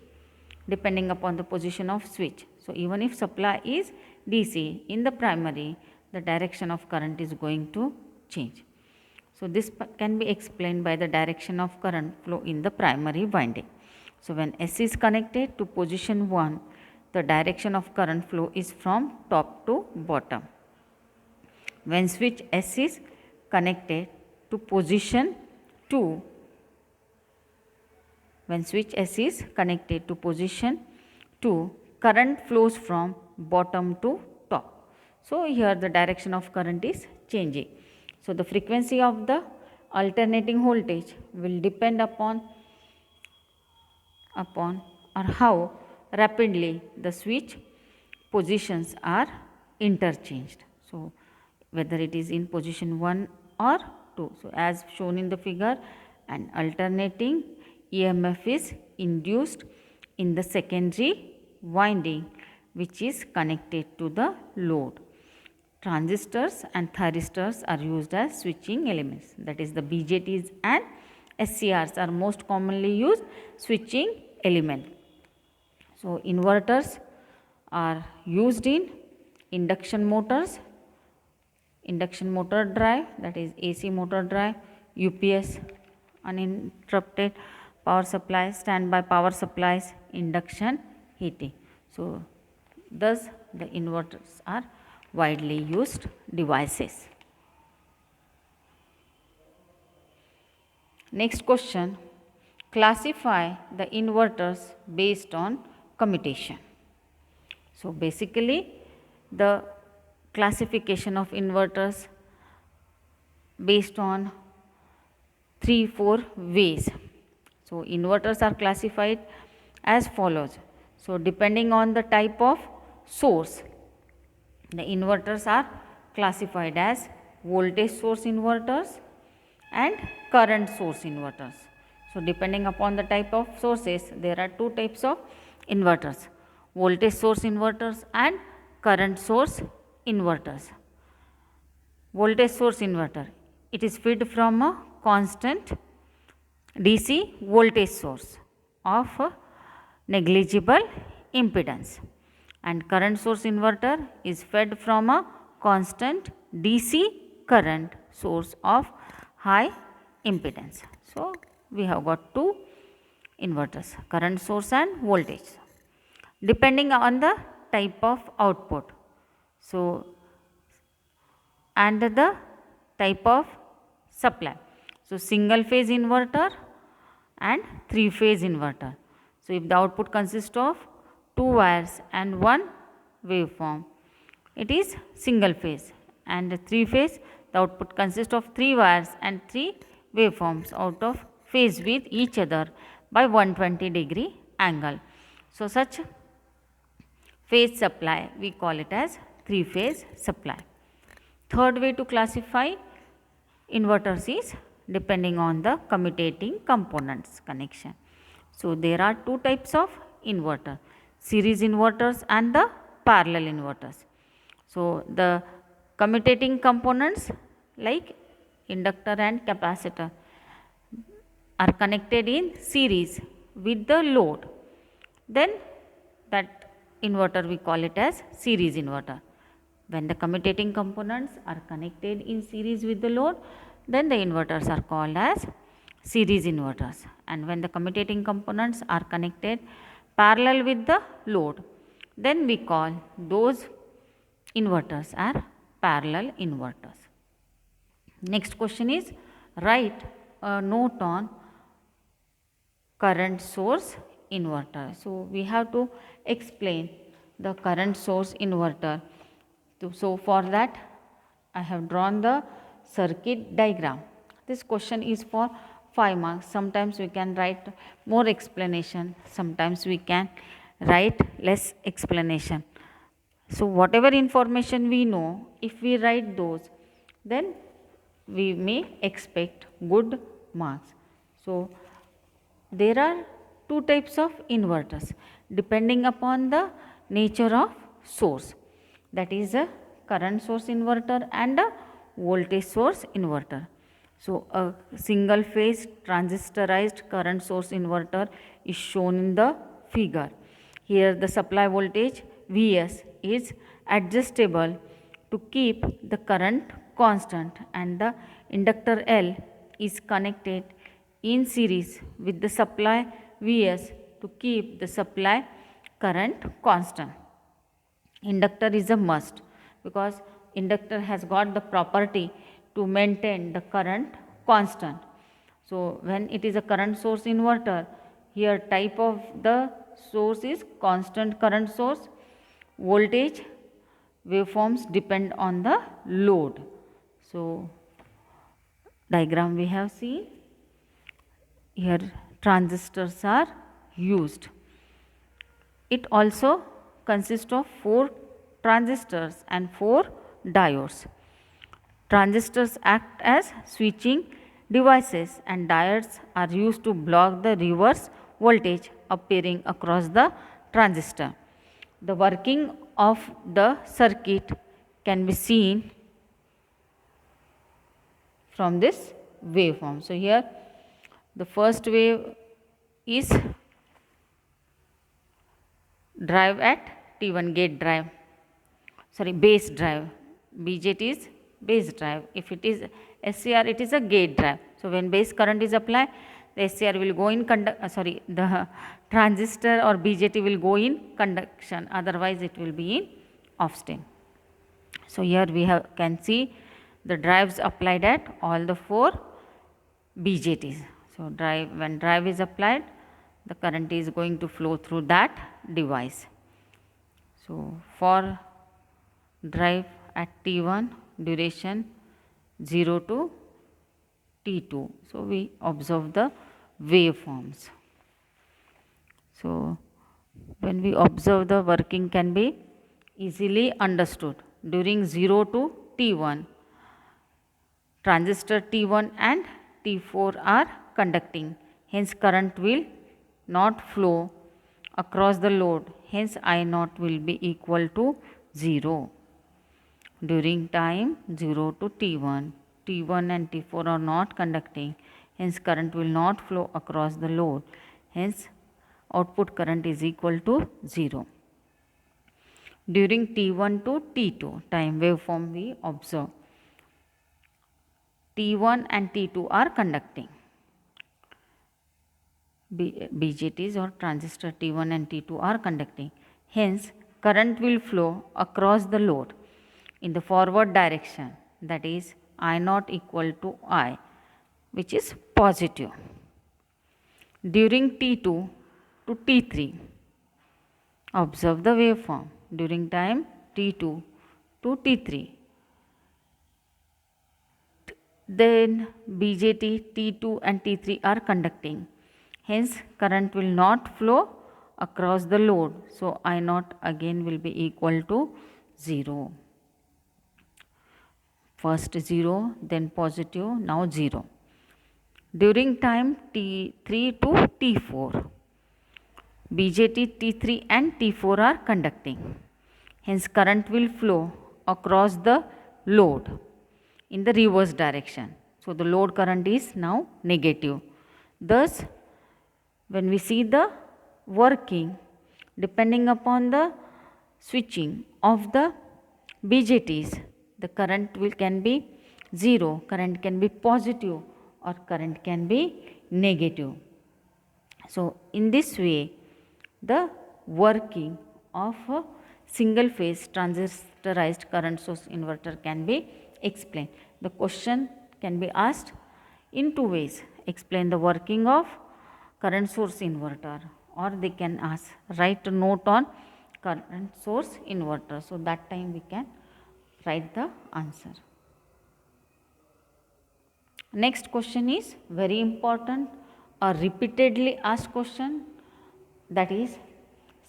depending upon the position of switch. So, even if supply is DC in the primary, the direction of current is going to change. So, this can be explained by the direction of current flow in the primary winding. So, when S is connected to position 1, the direction of current flow is from top to bottom. When switch S is connected to position 2, current flows from bottom to top. So, here the direction of current is changing. So, the frequency of the alternating voltage will depend upon or how rapidly the switch positions are interchanged. So, whether it is in position 1 or 2. So, as shown in the figure, an alternating EMF is induced in the secondary winding which is connected to the load. Transistors and thyristors are used as switching elements, that is the BJTs and SCRs are most commonly used switching element. So, inverters are used in induction motors, induction motor drive, that is AC motor drive, UPS, uninterrupted power supply, standby power supplies, induction heating. So, thus the inverters are widely used devices. Next question, classify the inverters based on commutation. So, basically the classification of inverters based on 3-4 ways. So, inverters are classified as follows. So, depending on the type of source, the inverters are classified as voltage source inverters and current source inverters. So, depending upon the type of sources, there are two types of inverters, voltage source inverters and current source inverters. Voltage source inverter, it is fed from a constant DC voltage source of negligible impedance, and current source inverter is fed from a constant DC current source of high impedance. So, we have got two inverters, current source and voltage, depending on the type of output. So, and the type of supply. So, single phase inverter and 3-phase inverter. So, if the output consists of 2 wires and 1 waveform, it is single phase, and 3 phase, the output consists of 3 wires and 3 waveforms out of phase with each other by 120-degree angle. So, such phase supply we call it as 3-phase supply. Third way to classify inverters is depending on the commutating components connection. So, there are two types of inverter, series inverters and the parallel inverters. So, the commutating components like inductor and capacitor are connected in series with the load. Then that inverter we call it as series inverter. When the commutating components are connected in series with the load, then the inverters are called as series inverters. And when the commutating components are connected parallel with the load, then we call those inverters are parallel inverters. Next question is, write a note on current source inverter. So, we have to explain the current source inverter. So, for that I have drawn the circuit diagram. This question is for 5 marks. Sometimes we can write more explanation, sometimes we can write less explanation. So, whatever information we know, if we write those, then we may expect good marks. So, there are two types of inverters depending upon the nature of source, that is a current source inverter and a voltage source inverter. So, a single phase transistorized current source inverter is shown in the figure. Here the supply voltage Vs is adjustable to keep the current constant, and the inductor L is connected in series with the supply Vs to keep the supply current constant. Inductor is a must because inductor has got the property to maintain the current constant. So, when it is a current source inverter, here type of the source is constant current source. Voltage waveforms depend on the load. So, diagram we have seen, here transistors are used. It also consists of 4 transistors and 4 diodes. Transistors act as switching devices and diodes are used to block the reverse voltage appearing across the transistor. The working of the circuit can be seen from this waveform. So, here the first wave is drive at T1 gate drive, base drive. BJT is base drive. If it is SCR, it is a gate drive. So, when base current is applied, the SCR will go in the transistor or BJT will go in conduction, otherwise it will be in off state. So, here we can see the drives applied at all the 4 BJTs. So, when drive is applied, the current is going to flow through that device. So, for drive at T1 duration 0 to T2. So, we observe the waveforms. So, when we observe, the working can be easily understood. During 0 to T1, transistor T1 and T4 are conducting, hence current will not flow across the load, hence I naught will be equal to 0. During time 0 to T1, T1 and T4 are not conducting, hence current will not flow across the load, hence output current is equal to 0. During T1 to T2 time waveform we observe, T1 and T2 are conducting. BJTs or transistor T1 and T2 are conducting, hence current will flow across the load in the forward direction, that is I naught equal to I, which is positive. During T2 to T3, observe the waveform. During time T2 to T3, then BJT T2 and T3 are conducting, hence current will not flow across the load. So, I naught again will be equal to 0. First 0, then positive, now 0. During time T3 to T4, BJT T3 and T4 are conducting, hence current will flow across the load in the reverse direction. So, the load current is now negative. Thus, when we see the working, Depending upon the switching of the BJTs, the current can be 0, current can be positive, or current can be negative. So, in this way, the working of a single phase transistorized current source inverter can be explained. The question can be asked in two ways: explain the working of current source inverter, or they can ask write a note on current source inverter. So, that time we can write the answer. Next question is very important, a repeatedly asked question, that is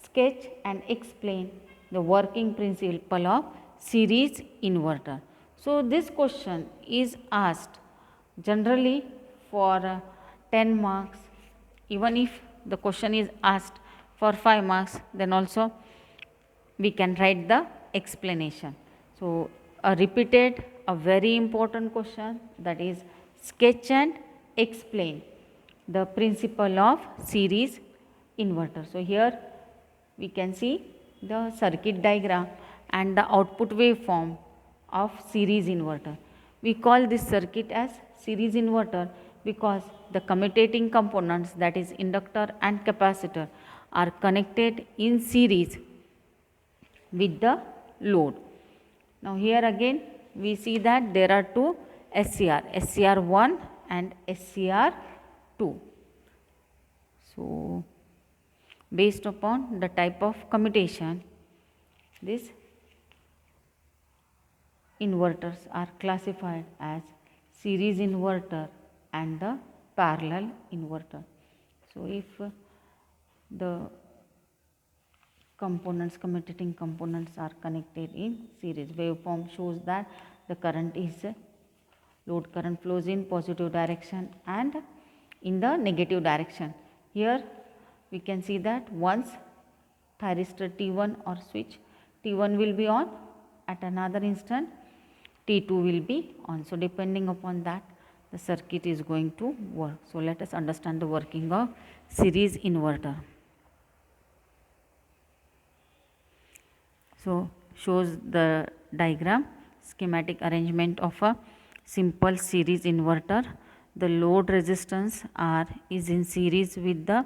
sketch and explain the working principle of series inverter. So, this question is asked generally for 10 marks. Even if the question is asked for 5 marks, then also we can write the explanation. So, a repeated, a very important question, that is sketch and explain the principle of series inverter. So, here we can see the circuit diagram and the output waveform of series inverter. We call this circuit as series inverter because the commutating components, that is inductor and capacitor, are connected in series with the load. Now, here again we see that there are two SCR, SCR1 and SCR2. So, based upon the type of commutation, these inverters are classified as series inverter and the parallel inverter. So, if the commutating components are connected in series, waveform shows that the current is, load current flows in positive direction and in the negative direction. Here we can see that once thyristor T1 or switch T1 will be on, at another instant T2 will be on. So, depending upon that, the circuit is going to work. So, let us understand the working of series inverter. So, shows the diagram, schematic arrangement of a simple series inverter. The load resistance R is in series with the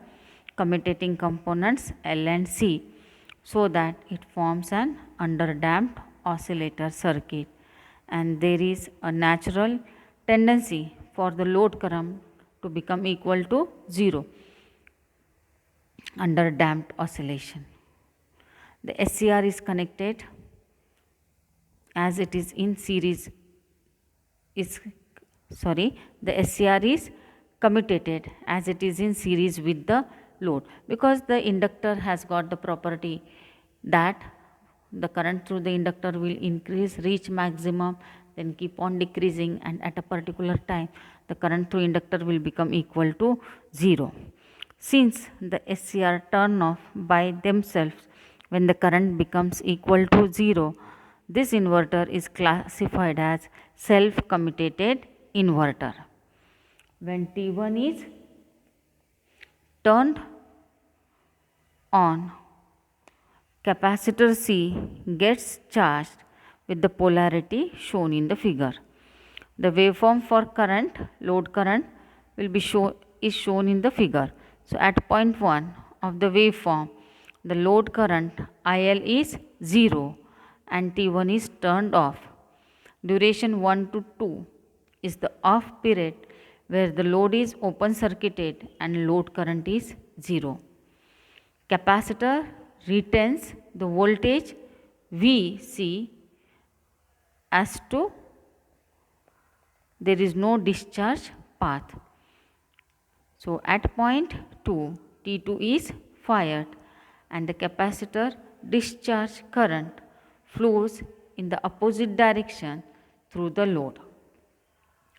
commutating components L and C, so that it forms an underdamped oscillator circuit, and there is a natural tendency for the load current to become equal to 0 under damped oscillation. The SCR is connected as it is in series, the SCR is commutated as it is in series with the load, because the inductor has got the property that the current through the inductor will increase, reach maximum, then keep on decreasing, and at a particular time the current through inductor will become equal to 0. Since the SCR turn off by themselves when the current becomes equal to 0, this inverter is classified as self-commutated inverter. When T1 is turned on, capacitor C gets charged with the polarity shown in the figure. The waveform for current, load current, will be shown in the figure. So, at point 1 of the waveform, the load current IL is 0 and T1 is turned off. Duration 1 to 2 is the off period where the load is open circuited and load current is 0. Capacitor retains the voltage Vc as to there is no discharge path. So, at point 2, T2 is fired and the capacitor discharge current flows in the opposite direction through the load.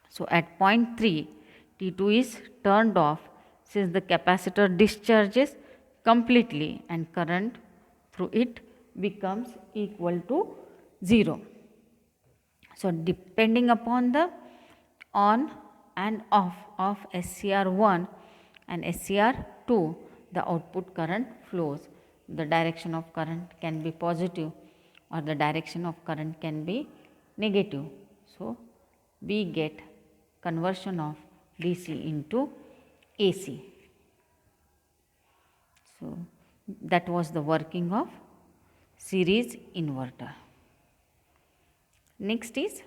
So, at point 3, T2 is turned off since the capacitor discharges completely and current through it becomes equal to 0. So, depending upon the on and off of SCR1 and SCR2, the output current flows. the direction of current can be positive or the direction of current can be negative. So, we get conversion of DC into AC. So, that was the working of series inverter. Next is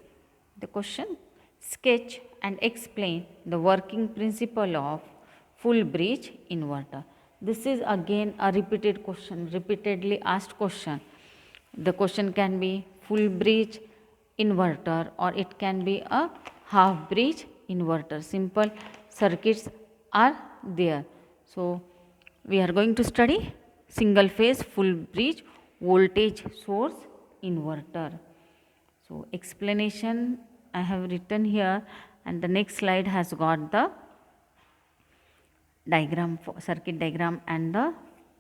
the question, sketch and explain the working principle of full bridge inverter. This is again a repeated question, repeatedly asked question. The question can be full bridge inverter or it can be a half bridge inverter. Simple circuits are there. So, we are going to study single phase full bridge voltage source inverter. So, explanation I have written here, and the next slide has got the diagram, circuit diagram and the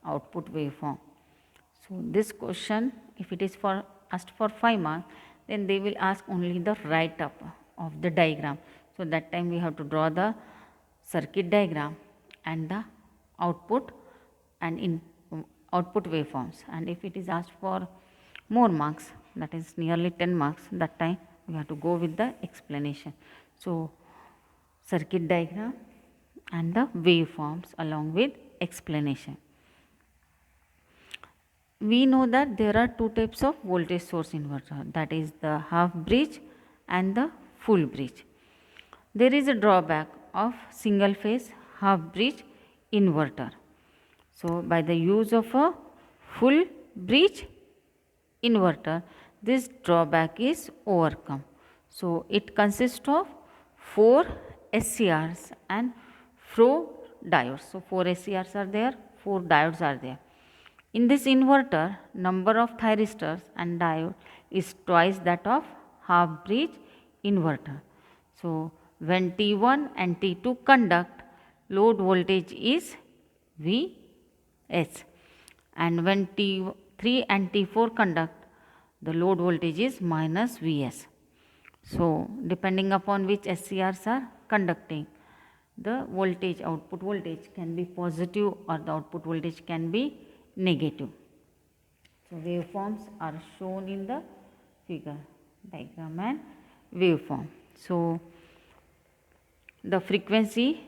output waveform. So, this question, if it is for asked for 5 marks, then they will ask only the write up of the diagram. So, that time we have to draw the circuit diagram and the output and in output waveforms, and if it is asked for more marks, that is nearly 10 marks, that time we have to go with the explanation. So, circuit diagram and the waveforms along with explanation. We know that there are two types of voltage source inverter, that is the half bridge and the full bridge. There is a drawback of single phase half bridge inverter. So, by the use of a full bridge inverter, this drawback is overcome. So, it consists of 4 SCRs and 4 diodes. So, 4 SCRs are there, 4 diodes are there. In this inverter, number of thyristors and diode is twice that of half bridge inverter. So, when T1 and T2 conduct, load voltage is Vs, and when T3 and T4 conduct, the load voltage is minus Vs. So, depending upon which SCRs are conducting, the voltage, output voltage can be positive or the output voltage can be negative. So, waveforms are shown in the figure, diagram and waveform. So, the frequency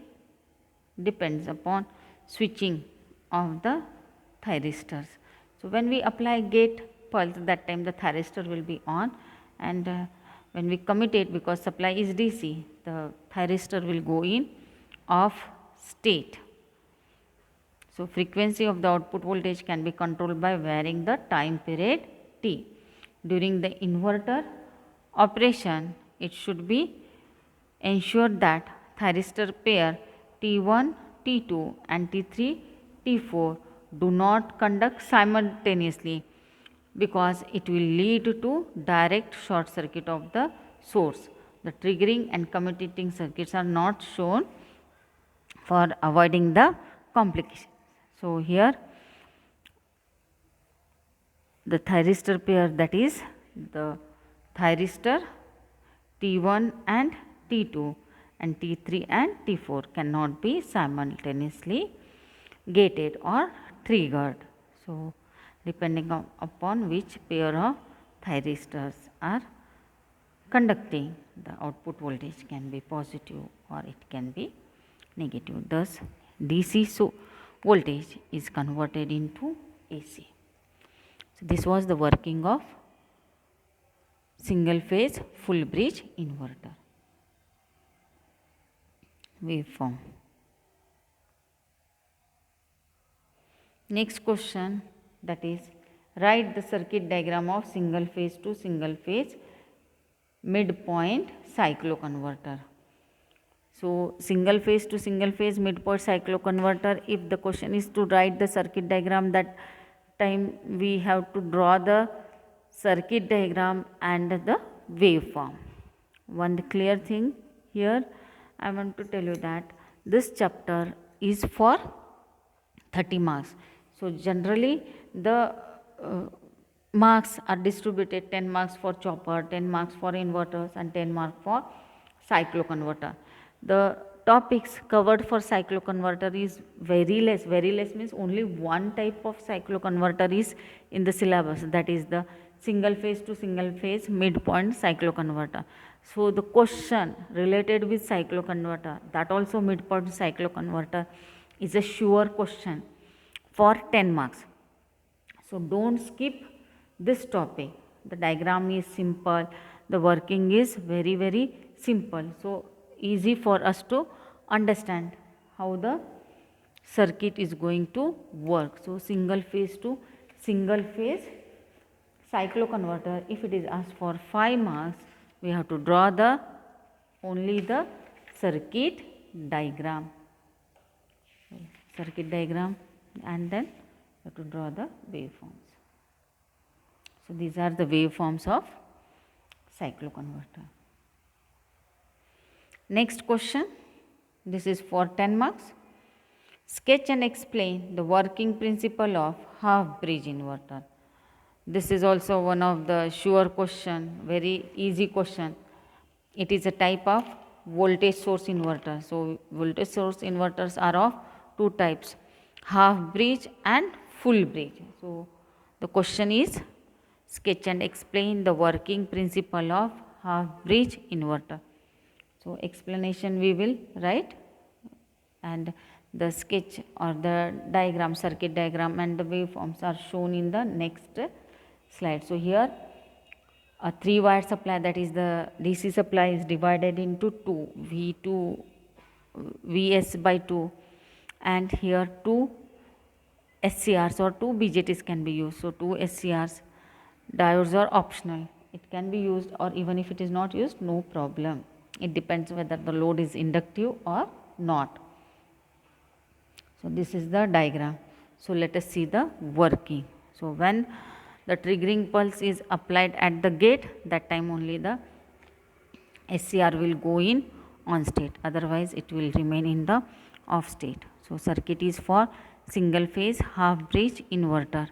depends upon switching of the thyristors. So, when we apply gate pulse, that time the thyristor will be on, and when we commute, because supply is DC, the thyristor will go in off state. So, frequency of the output voltage can be controlled by varying the time period T. During the inverter operation, it should be ensured that thyristor pair T1, T2 and T3, T4 do not conduct simultaneously, because it will lead to direct short circuit of the source. The triggering and commutating circuits are not shown for avoiding the complication. So, here the thyristor pair, that is the thyristor T1 and T2 and T3 and T4 cannot be simultaneously gated or triggered. So, depending upon which pair of thyristors are conducting, the output voltage can be positive or it can be negative. Thus, DC voltage is converted into AC. So, this was the working of single phase full bridge inverter. Waveform. Next question, that is, write the circuit diagram of single phase to single phase midpoint cycloconverter. So, single phase to single phase midpoint cycloconverter, if the question is to write the circuit diagram, that time we have to draw the circuit diagram and the waveform. One clear thing here, I want to tell you that this chapter is for 30 marks. So, generally the marks are distributed, 10 marks for chopper, 10 marks for inverters and 10 marks for cycloconverter. The topics covered for cycloconverter is very less. Very less means only one type of cycloconverter is in the syllabus, that is the single phase to single phase midpoint cycloconverter. So the question related with cycloconverter, that also midpoint cycloconverter, is a sure question for 10 marks. So don't skip this topic. The diagram is simple, the working is very simple. So easy for us to understand how the circuit is going to work. So single phase to single phase cycloconverter, if it is asked for 5 marks, we have to draw the only the circuit diagram. And then we have to draw the waveforms. So these are the waveforms of cycloconverter. Next question, this is for 10 marks. Sketch and explain the working principle of half bridge inverter. This is also one of the sure question, very easy question. It is a type of voltage source inverter. So voltage source inverters are of two types, half bridge and full bridge. So the question is, sketch and explain the working principle of half bridge inverter. So explanation we will write, and the sketch or the diagram, circuit diagram and the waveforms are shown in the next slide. So here a 3-wire supply, that is the DC supply, is divided into two, V2 Vs by 2, and here 2 SCRs or 2 BJTs can be used. So 2 SCRs. Diodes are optional, it can be used, or even if it is not used, no problem. It depends whether the load is inductive or not. So this is the diagram. So let us see the working. So when the triggering pulse is applied at the gate, that time only the SCR will go in on state, otherwise it will remain in the off state. So circuit is for single phase half bridge inverter,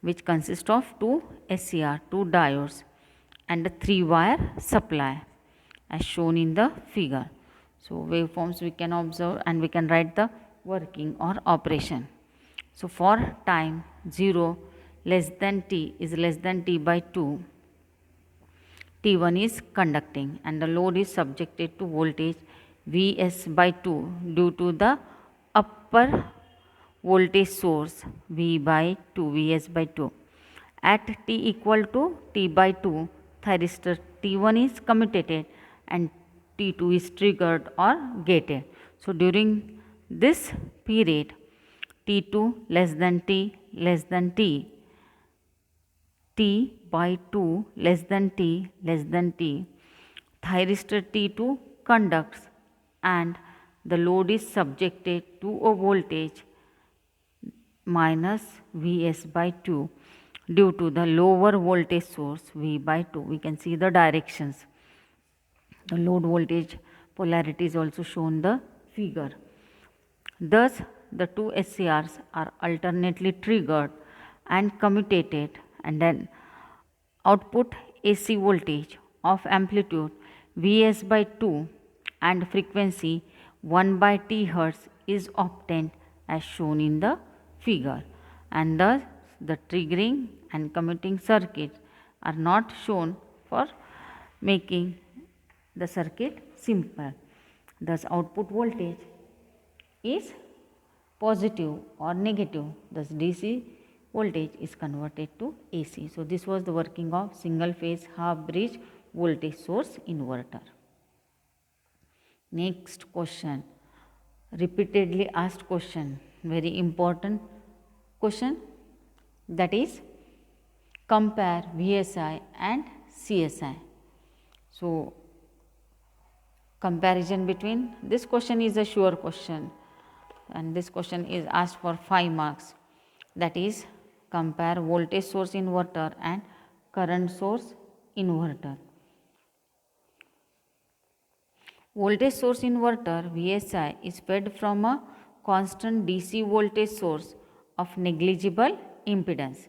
which consists of 2 SCR, 2 diodes and a 3-wire supply as shown in the figure. So waveforms we can observe and we can write the working or operation. So for time 0 less than t is less than t by 2, T1 is conducting and the load is subjected to voltage Vs by 2 due to the upper voltage source V by 2, Vs by 2. At t equal to t by 2, thyristor T1 is commutated and T2 is triggered or gated. So during this period, T2 less than t less than t, t by 2 less than t less than t, thyristor T2 conducts and the load is subjected to a voltage minus Vs by 2 due to the lower voltage source V by 2. We can see the directions. The load voltage polarity is also shown in the figure. Thus, the 2 SCRs are alternately triggered and commutated, and then output AC voltage of amplitude Vs by 2 and frequency 1 by T hertz is obtained as shown in the figure, and thus the triggering and commuting circuits are not shown for making the circuit simple. Thus output voltage is positive or negative, thus DC voltage is converted to AC. So this was the working of single phase half bridge voltage source inverter. Next question, repeatedly asked question, very important question, that is compare VSI and CSI. So comparison between, this question is a sure question and this question is asked for 5 marks, that is compare voltage source inverter and current source inverter. Voltage source inverter VSI is fed from a constant DC voltage source of negligible impedance.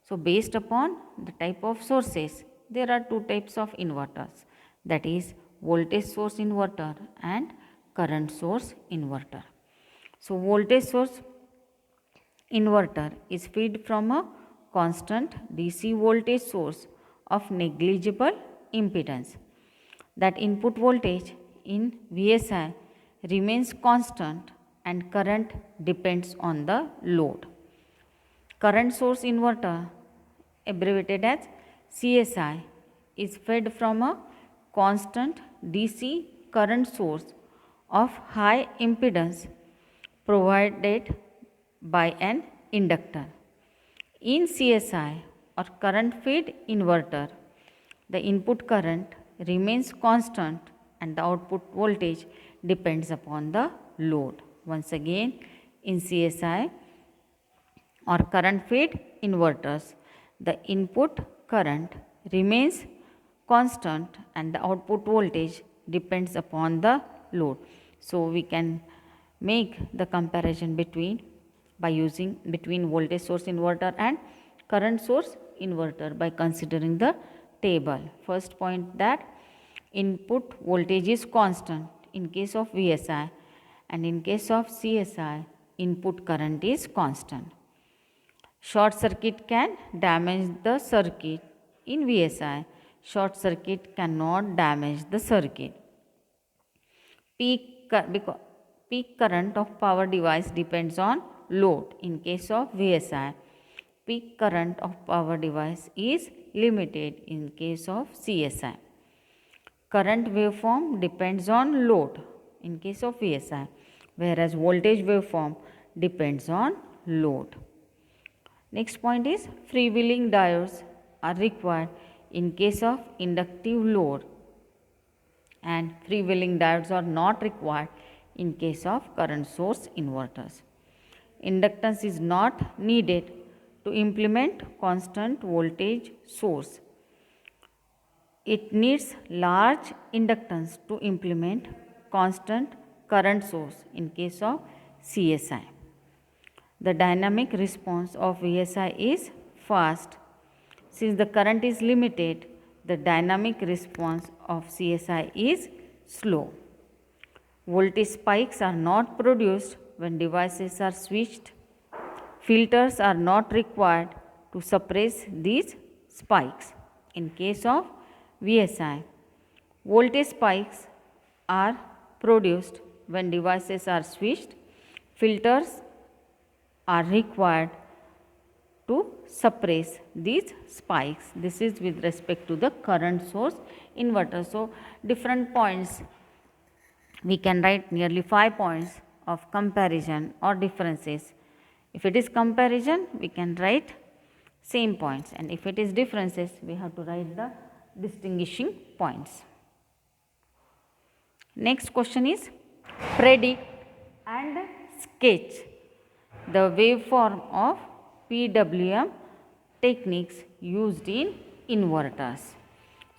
So based upon the type of sources, there are two types of inverters, that is voltage source inverter and current source inverter. So voltage source inverter is fed from a constant DC voltage source of negligible impedance. That input voltage in VSI remains constant and current depends on the load. Current source inverter, abbreviated as CSI, is fed from a constant DC current source of high impedance provided by an inductor. In CSI or current fed inverter, the input current remains constant and the output voltage depends upon the load. Once again, in CSI or current fed inverters, the input current remains constant and the output voltage depends upon the load. So we can make the comparison between voltage source inverter and current source inverter by considering the table. First point, that input voltage is constant in case of VSI, and in case of CSI input current is constant. Short circuit can damage the circuit. In VSI, short circuit cannot damage the circuit. Peak current of power device depends on load. In case of VSI, peak current of power device is limited. In case of CSI, current waveform depends on load in case of VSI, whereas voltage waveform depends on load. Next point is freewheeling diodes are required in case of inductive load, and freewheeling diodes are not required in case of current source inverters. Inductance is not needed to implement constant voltage source. It needs large inductance to implement constant current source in case of CSI. The dynamic response of VSI is fast. Since the current is limited, the dynamic response of CSI is slow. Voltage spikes are not produced when devices are switched. Filters are not required to suppress these spikes. In case of VSI, voltage spikes are produced when devices are switched. Filters are required to suppress these spikes. This is with respect to the current source inverter. So, different points, we can write nearly 5 points of comparison or differences. If it is comparison, we can write same points, and if it is differences, we have to write the distinguishing points. Next question is predict and sketch the waveform of PWM techniques used in inverters.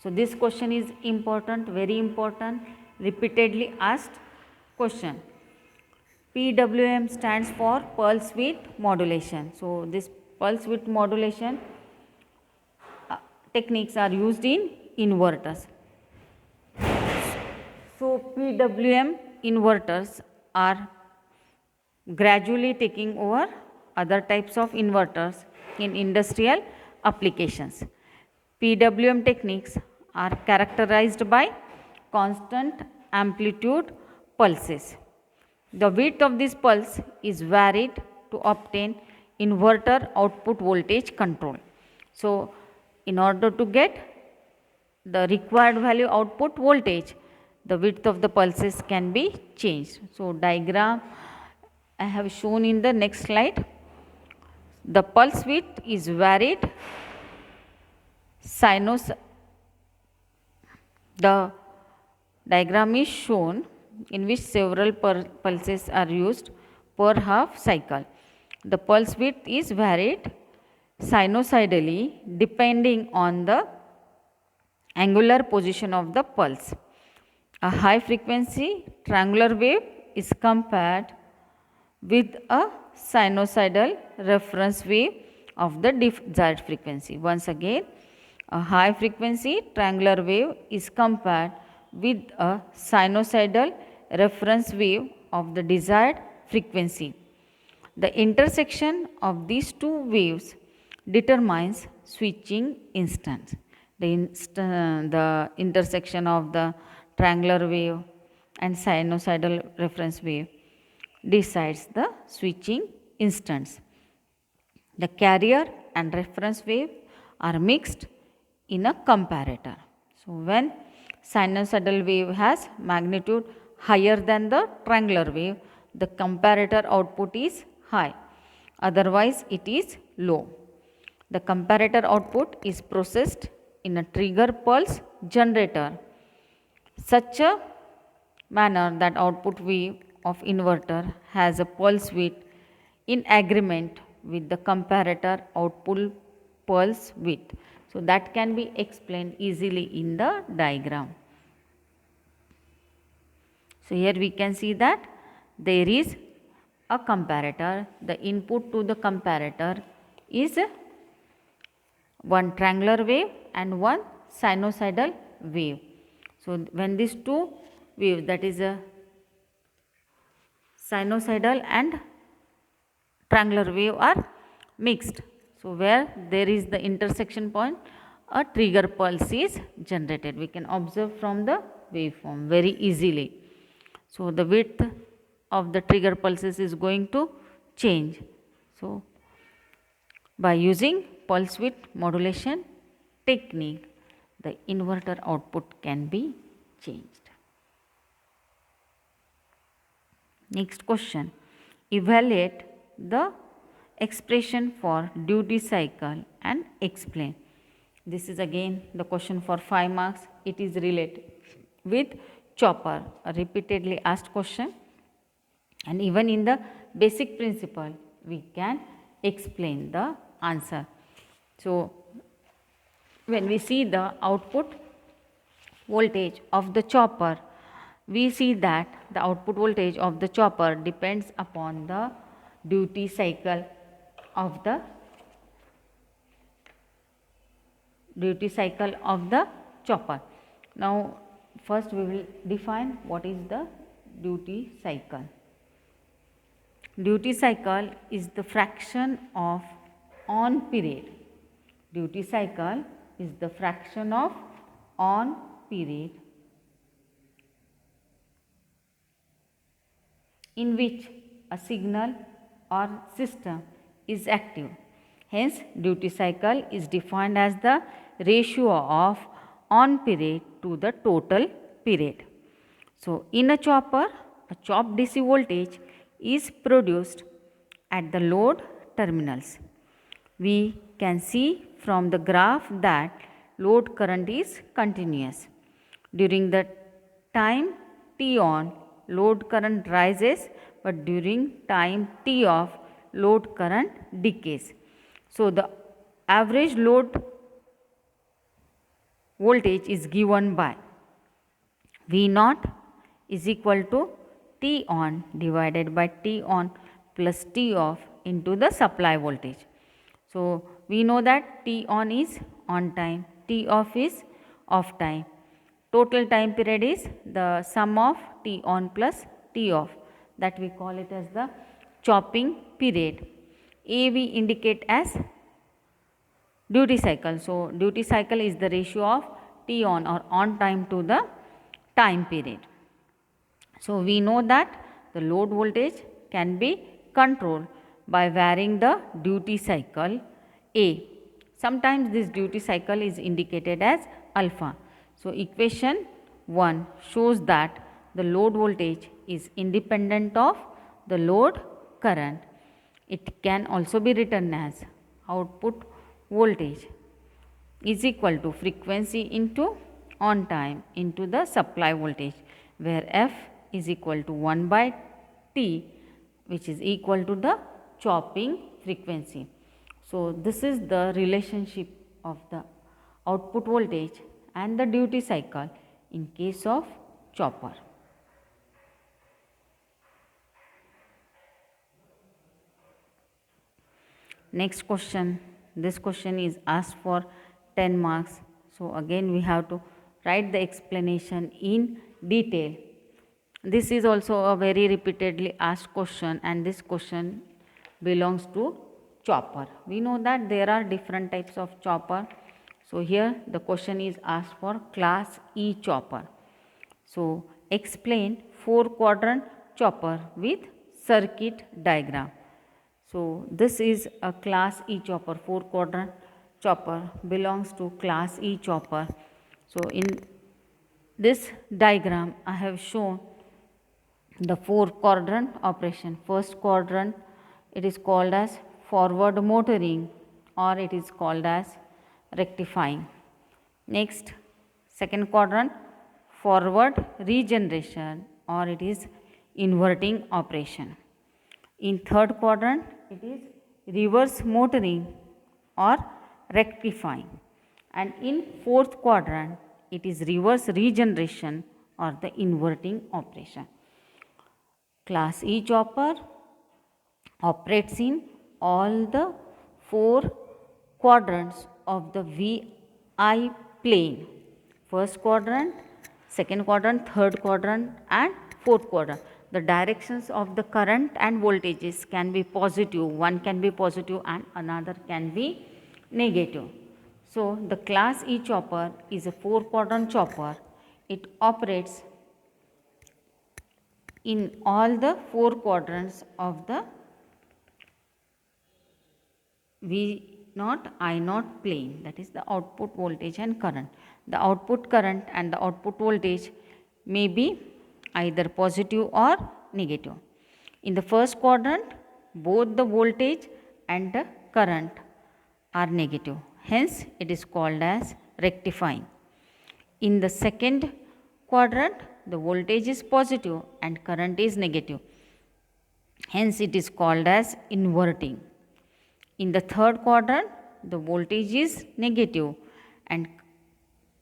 So, this question is important, very important, repeatedly asked question. PWM stands for pulse width modulation. So, this pulse width modulation techniques are used in inverters. So, PWM inverters are gradually taking over other types of inverters in industrial applications. PWM techniques are characterized by constant amplitude pulses. The width of this pulse is varied to obtain inverter output voltage control. So, in order to get the required value output voltage, the width of the pulses can be changed. So, diagram I have shown in the next slide. The pulse width is varied the diagram is shown in which several pulses are used per half cycle. The pulse width is varied sinusoidally depending on the angular position of the pulse. A high frequency triangular wave is compared with a sinusoidal reference wave of the desired frequency. Once again, a high frequency triangular wave is compared with a sinusoidal reference wave of the desired frequency. The intersection of these two waves determines switching instance. The intersection of the triangular wave and sinusoidal reference wave decides the switching instance. The carrier and reference wave are mixed in a comparator. So, when sinusoidal wave has magnitude higher than the triangular wave, the comparator output is high, otherwise it is low. The comparator output is processed in a trigger pulse generator such a manner that output wave of inverter has a pulse width in agreement with the comparator output pulse width. So, that can be explained easily in the diagram. So, here we can see that there is a comparator. The input to the comparator is one triangular wave and one sinusoidal wave. So, when these two waves, that is a sinusoidal and triangular wave, are mixed, so where there is the intersection point, a trigger pulse is generated. We can observe from the waveform very easily. So, the width of the trigger pulses is going to change. So, by using pulse width modulation technique, the inverter output can be changed. Next question, evaluate the expression for duty cycle and explain. This is again the question for 5 marks. It is related with chopper, a repeatedly asked question, and even in the basic principle we can explain the answer. So, when we see the output voltage of the chopper, we see that the output voltage of the chopper depends upon the duty cycle of the chopper. Now, first we will define what is the duty cycle. Duty cycle is the fraction of on period. Duty cycle is the fraction of on period in which a signal or system is active. Hence, duty cycle is defined as the ratio of on period to the total period. So, in a chopper, a chopped DC voltage is produced at the load terminals. We can see from the graph that load current is continuous. During the time t on, load current rises, but during time t off, load current decays. So, the average load voltage is given by V naught is equal to T on divided by T on plus T off into the supply voltage. So, we know that T on is on time, T off is off time. Total time period is the sum of T on plus T off, that we call it as the chopping period. A we indicate as duty cycle. So, duty cycle is the ratio of T on or on time to the time period. So, we know that the load voltage can be controlled by varying the duty cycle A. Sometimes this duty cycle is indicated as alpha. So, equation 1 shows that the load voltage is independent of the load current. It can also be written as output voltage is equal to frequency into on time into the supply voltage, where F is equal to 1 by T, which is equal to the chopping frequency. So, this is the relationship of the output voltage and the duty cycle in case of chopper. Next question, this question is asked for 10 marks. So, again we have to write the explanation in detail This is also a very repeatedly asked question, and this question belongs to chopper. We know that there are different types of chopper. So here the question is asked for class E chopper. So explain 4-quadrant chopper with circuit diagram. So this is a class E chopper, 4-quadrant chopper belongs to class E chopper. So in this diagram I have shown the 4-quadrant operation. First quadrant, it is called as forward motoring, or it is called as rectifying. Next, second quadrant, forward regeneration, or it is inverting operation. In third quadrant, it is reverse motoring or rectifying, and in fourth quadrant it is reverse regeneration or the inverting operation. Class E chopper operates in all the 4 quadrants of the VI plane. First quadrant, second quadrant, third quadrant and fourth quadrant. The directions of the current and voltages can be positive. One can be positive and another can be negative. So the class E chopper is a 4-quadrant chopper. It operates in all the 4 quadrants of the V0 I0 plane, that is the output voltage and current. The output current and the output voltage may be either positive or negative. In the first quadrant, both the voltage and the current are negative. Hence, it is called as rectifying. In the second quadrant, the voltage is positive and current is negative. Hence, it is called as inverting. In the third quadrant, the voltage is negative and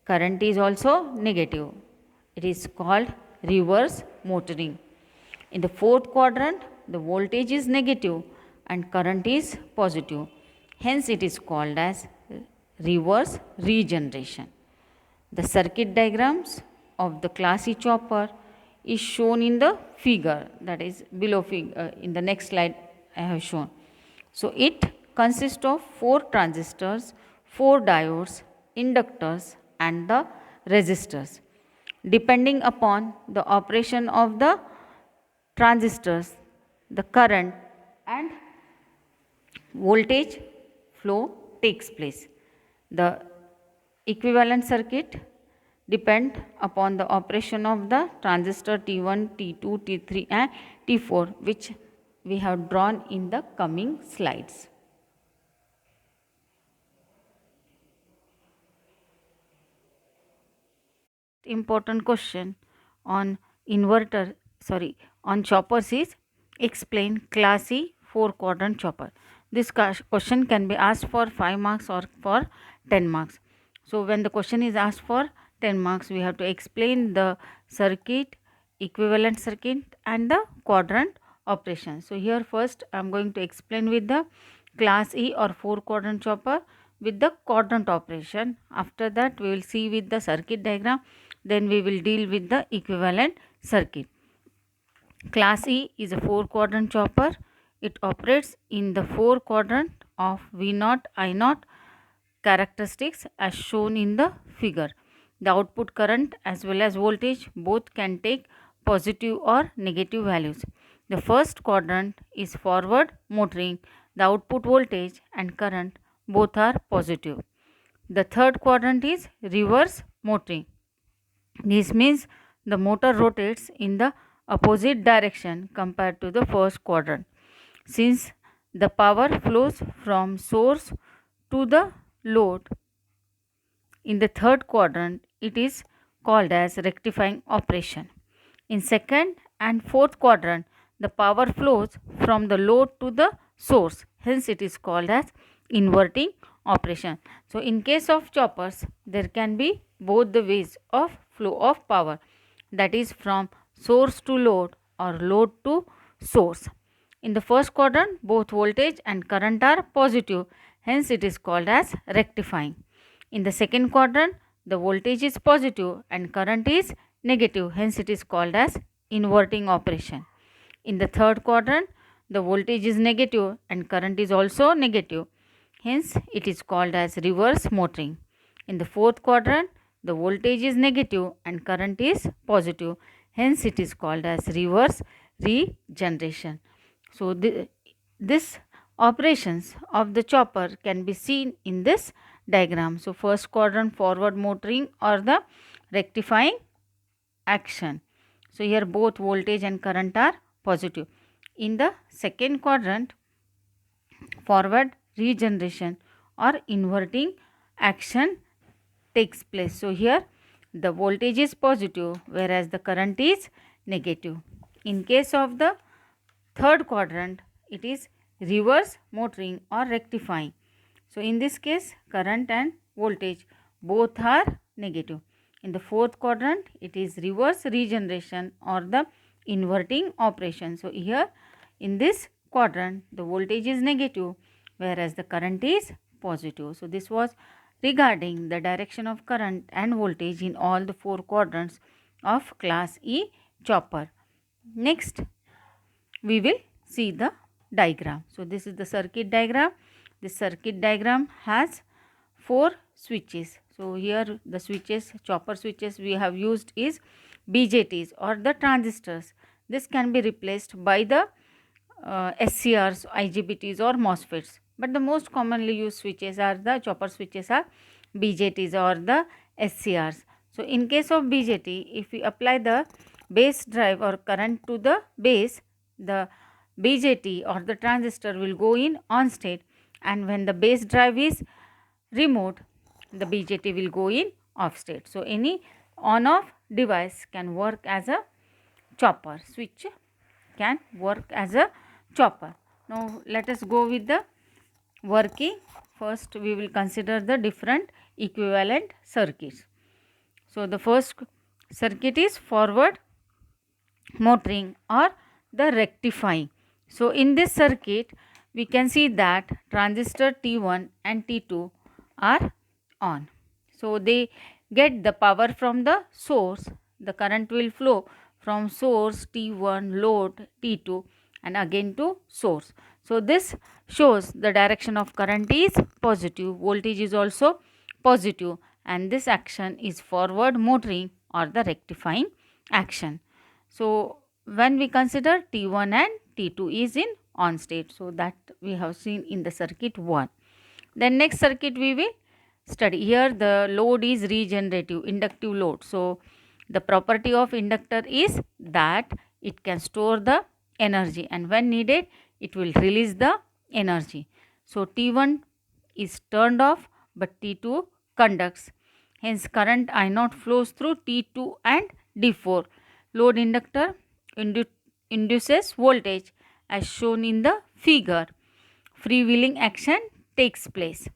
current is also negative. It is called reverse motoring. In the fourth quadrant, the voltage is negative and current is positive. Hence, it is called as reverse regeneration. The circuit diagrams of the class E chopper is shown in the figure, that is below figure, in the next slide I have shown. So it consists of 4 transistors, 4 diodes, inductors and the resistors. Depending upon the operation of the transistors, the current and voltage flow takes place. The equivalent circuit depend upon the operation of the transistor T1, T2, T3 and T4, which we have drawn in the coming slides. Important question on on choppers is explain class E 4-quadrant chopper. This question can be asked for 5 marks or for 10 marks. So when the question is asked for 10 marks, we have to explain the circuit, equivalent circuit and the quadrant operation. So here first I am going to explain with the class E or 4-quadrant chopper with the quadrant operation. After that we will see with the circuit diagram, then we will deal with the equivalent circuit. Class E is a 4-quadrant chopper. It operates in the 4 quadrant of V0 I0 characteristics as shown in the figure. The output current as well as voltage both can take positive or negative values. The first quadrant is forward motoring. The output voltage and current both are positive. The third quadrant is reverse motoring. This means the motor rotates in the opposite direction compared to the first quadrant. Since the power flows from source to the load in the third quadrant, it is called as rectifying operation. In second and fourth quadrant, the power flows from the load to the source. Hence, it is called as inverting operation. So, in case of choppers, there can be both the ways of flow of power, that is from source to load or load to source. In the first quadrant, both voltage and current are positive. Hence, it is called as rectifying. In the second quadrant, the voltage is positive and current is negative. Hence, it is called as inverting operation. In the third quadrant, the voltage is negative and current is also negative. Hence, it is called as reverse motoring. In the fourth quadrant, the voltage is negative and current is positive. Hence, it is called as reverse regeneration. So, this operations of the chopper can be seen in this diagram. So, first quadrant forward motoring or the rectifying action. So, here both voltage and current are positive. In the second quadrant, forward regeneration or inverting action takes place. So, here the voltage is positive whereas the current is negative. In case of the third quadrant, it is reverse motoring or rectifying. So, in this case, current and voltage both are negative. In the fourth quadrant, it is reverse regeneration or the inverting operation. So, here in this quadrant, the voltage is negative whereas the current is positive. So, this was regarding the direction of current and voltage in all the four quadrants of class E chopper. Next, we will see the diagram. So, this is the circuit diagram. This circuit diagram has 4 switches. So, here the switches, chopper switches we have used is BJTs or the transistors. This can be replaced by the SCRs, IGBTs or MOSFETs. But the most commonly used switches are the chopper switches are BJTs or the SCRs. So, in case of BJT, if we apply the base drive or current to the base, the BJT or the transistor will go in on state, and when the base drive is removed, the BJT will go in off state. So, any on off device can work as a chopper, switch can work as a chopper. Now, let us go with the working. First, we will consider the different equivalent circuits. So, the first circuit is forward motoring or the rectifying. So, in this circuit, we can see that transistor T1 and T2 are on. So, they get the power from the source. The current will flow from source T1, load T2 and again to source. So, this shows the direction of current is positive, voltage is also positive, and this action is forward motoring or the rectifying action. So, when we consider T1 and T2 is in on state. So, that we have seen in the circuit 1. Then next circuit we will study. Here the load is regenerative, inductive load. So, the property of inductor is that it can store the energy and when needed it will release the energy. So, T1 is turned off but T2 conducts. Hence, current I0 flows through T2 and D4. Load inductor induces voltage as shown in the figure. Freewheeling action takes place.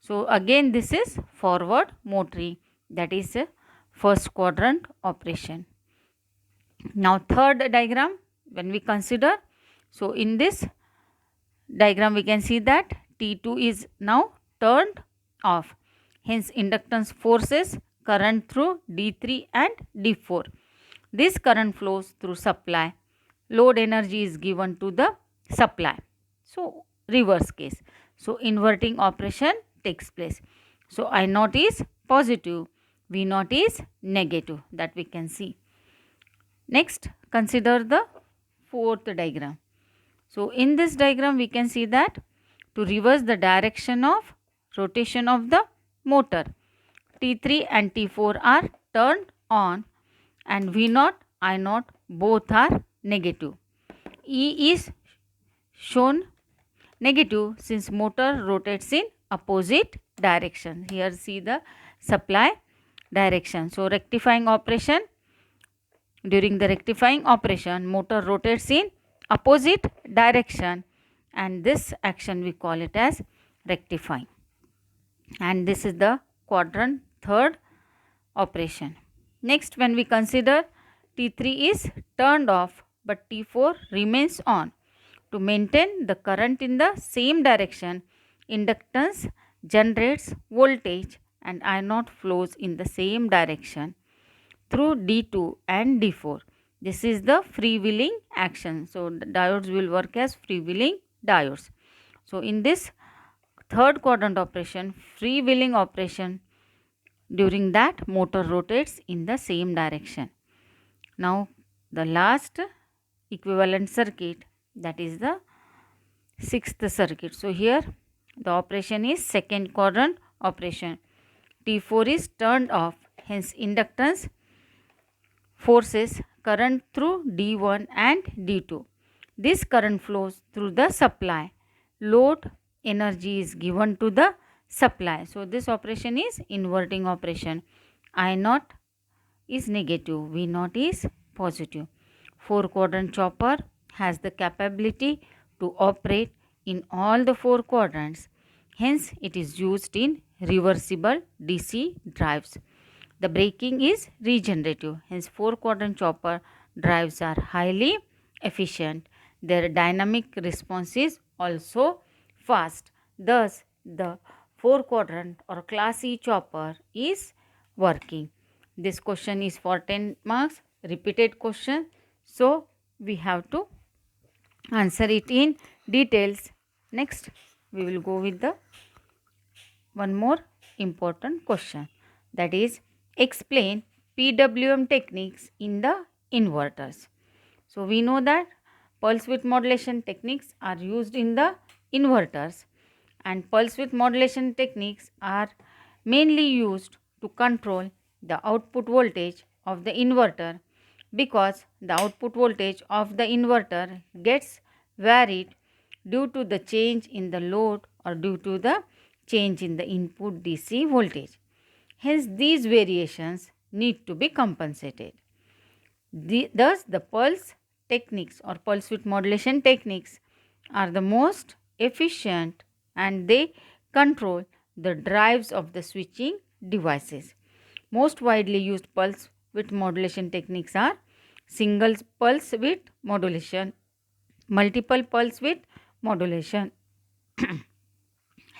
So, again this is forward motoring, that is a first quadrant operation. Now, third diagram when we consider, so in this diagram we can see that T2 is now turned off. Hence, inductance forces current through D3 and D4. This current flows through supply. Load energy is given to the supply. So, reverse case. So, inverting operation takes place. So, I0 is positive, V0 is negative, that we can see. Next, consider the fourth diagram. So, in this diagram we can see that to reverse the direction of rotation of the motor, T3 and T4 are turned on and V0, I0 both are negative. E is shown negative since motor rotates in opposite direction. Here see the supply direction. So, rectifying operation, during the rectifying operation motor rotates in opposite direction and this action we call it as rectifying. And this is the quadrant third operation. Next, when we consider T3 is turned off but T4 remains on. To maintain the current in the same direction, inductance generates voltage and I0 flows in the same direction through D2 and D4. This is the freewheeling action. So the diodes will work as freewheeling diodes. So in this third quadrant operation, freewheeling operation, during that motor rotates in the same direction. Now the last equivalent circuit, that is the sixth circuit. So here the operation is second quadrant operation. T4 is turned off, hence inductance forces current through D1 and D2. This current flows through the supply. Load energy is given to the supply. So this operation is inverting operation. I naught is negative, V naught is positive. 4 quadrant chopper has the capability to operate in all the 4 quadrants. Hence it is used in reversible DC drives. The braking is regenerative. Hence 4 quadrant chopper drives are highly efficient. Their dynamic response is also fast. Thus the 4 quadrant or class E chopper is working. This question is for 10 marks, repeated question. So we have to answer it in details. Next we will go with the one more important question, that is explain PWM techniques in the inverters. So we know that pulse width modulation techniques are used in the inverters, and pulse width modulation techniques are mainly used to control the output voltage of the inverter, because the output voltage of the inverter gets varied due to the change in the load or due to the change in the input DC voltage. Hence these variations need to be compensated. Thus the pulse techniques or pulse width modulation techniques are the most efficient, and they control the drives of the switching devices. Most widely used pulse width modulation techniques are single pulse width modulation, multiple pulse width modulation,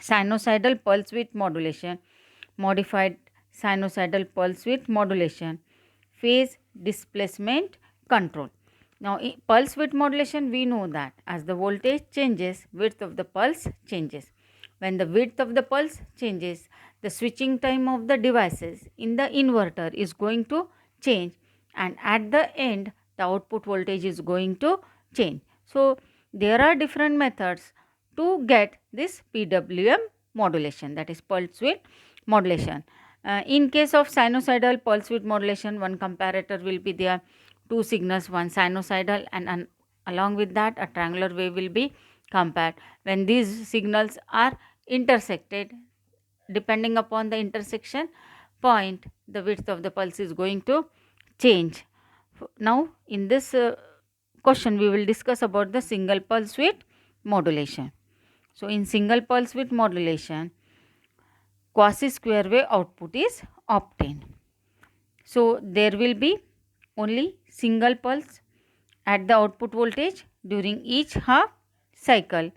sinusoidal pulse width modulation, modified sinusoidal pulse width modulation, phase displacement control. Now pulse width modulation, we know that as the voltage changes, width of the pulse changes. When the width of the pulse changes, the switching time of the devices in the inverter is going to change, and at the end the output voltage is going to change. So there are different methods to get this PWM modulation, that is pulse width modulation. In case of sinusoidal pulse width modulation, one comparator will be there, two signals, one sinusoidal and along with that a triangular wave will be compared. When these signals are intersected, depending upon the intersection point, the width of the pulse is going to change. Now in this question we will discuss about the single pulse width modulation. So in single pulse width modulation, quasi square wave output is obtained. So there will be only single pulse at the output voltage during each half cycle,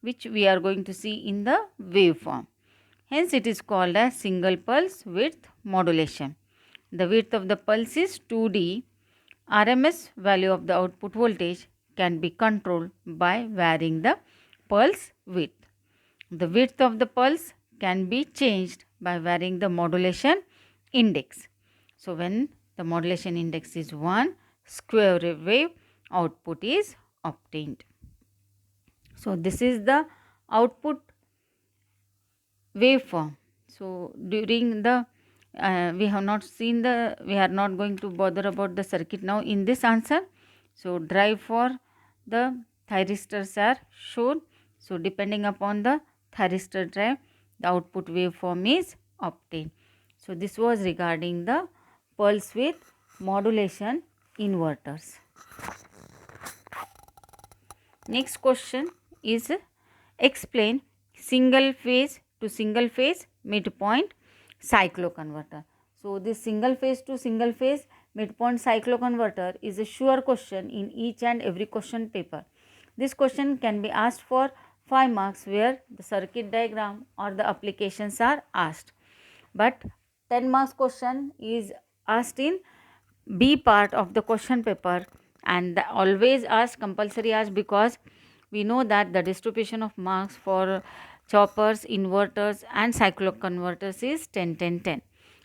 which we are going to see in the waveform. Hence it is called as single pulse width modulation. The width of the pulse is 2D. RMS value of the output voltage can be controlled by varying the pulse width. The width of the pulse can be changed by varying the modulation index. So when the modulation index is 1, square wave output is obtained. So this is the output waveform. So during the we have not seen the, we are not going to bother about the circuit now in this answer. So drive for the thyristors are shown. So depending upon the thyristor drive, the output waveform is obtained. So this was regarding the pulse width modulation inverters. Next question is explain single phase to single phase midpoint cycloconverter. So this single phase to single phase midpoint cycloconverter is a sure question in each and every question paper. This question can be asked for 5 marks where the circuit diagram or the applications are asked. But 10 marks question is asked in B part of the question paper, and always ask, compulsory ask, because we know that the distribution of marks for choppers, inverters and cycloconverters is 10 10 10.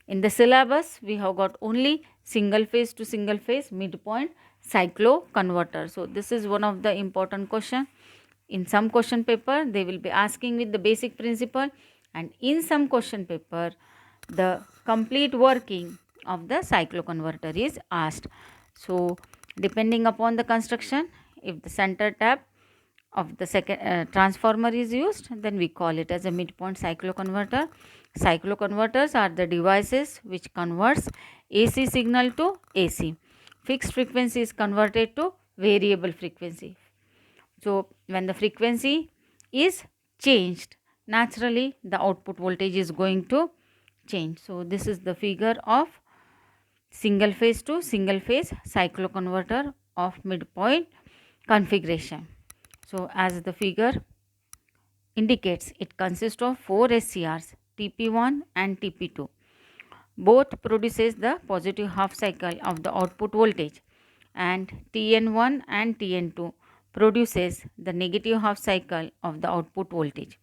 In the syllabus we have got only single phase to single phase midpoint cycloconverter. So this is one of the important question. In some question paper they will be asking with the basic principle, and in some question paper the complete working of the cycloconverter is asked. So depending upon the construction, if the center tap of the second transformer is used, then we call it as a midpoint cycloconverter. Cycloconverters are the devices which converts AC signal to AC. Fixed frequency is converted to variable frequency. So when the frequency is changed, naturally the output voltage is going to change. So this is the figure of single phase to single phase cycloconverter of midpoint configuration. So as the figure indicates, it consists of 4 SCRs, TP1 and TP2. Both produces the positive half cycle of the output voltage, and TN1 and TN2 produces the negative half cycle of the output voltage.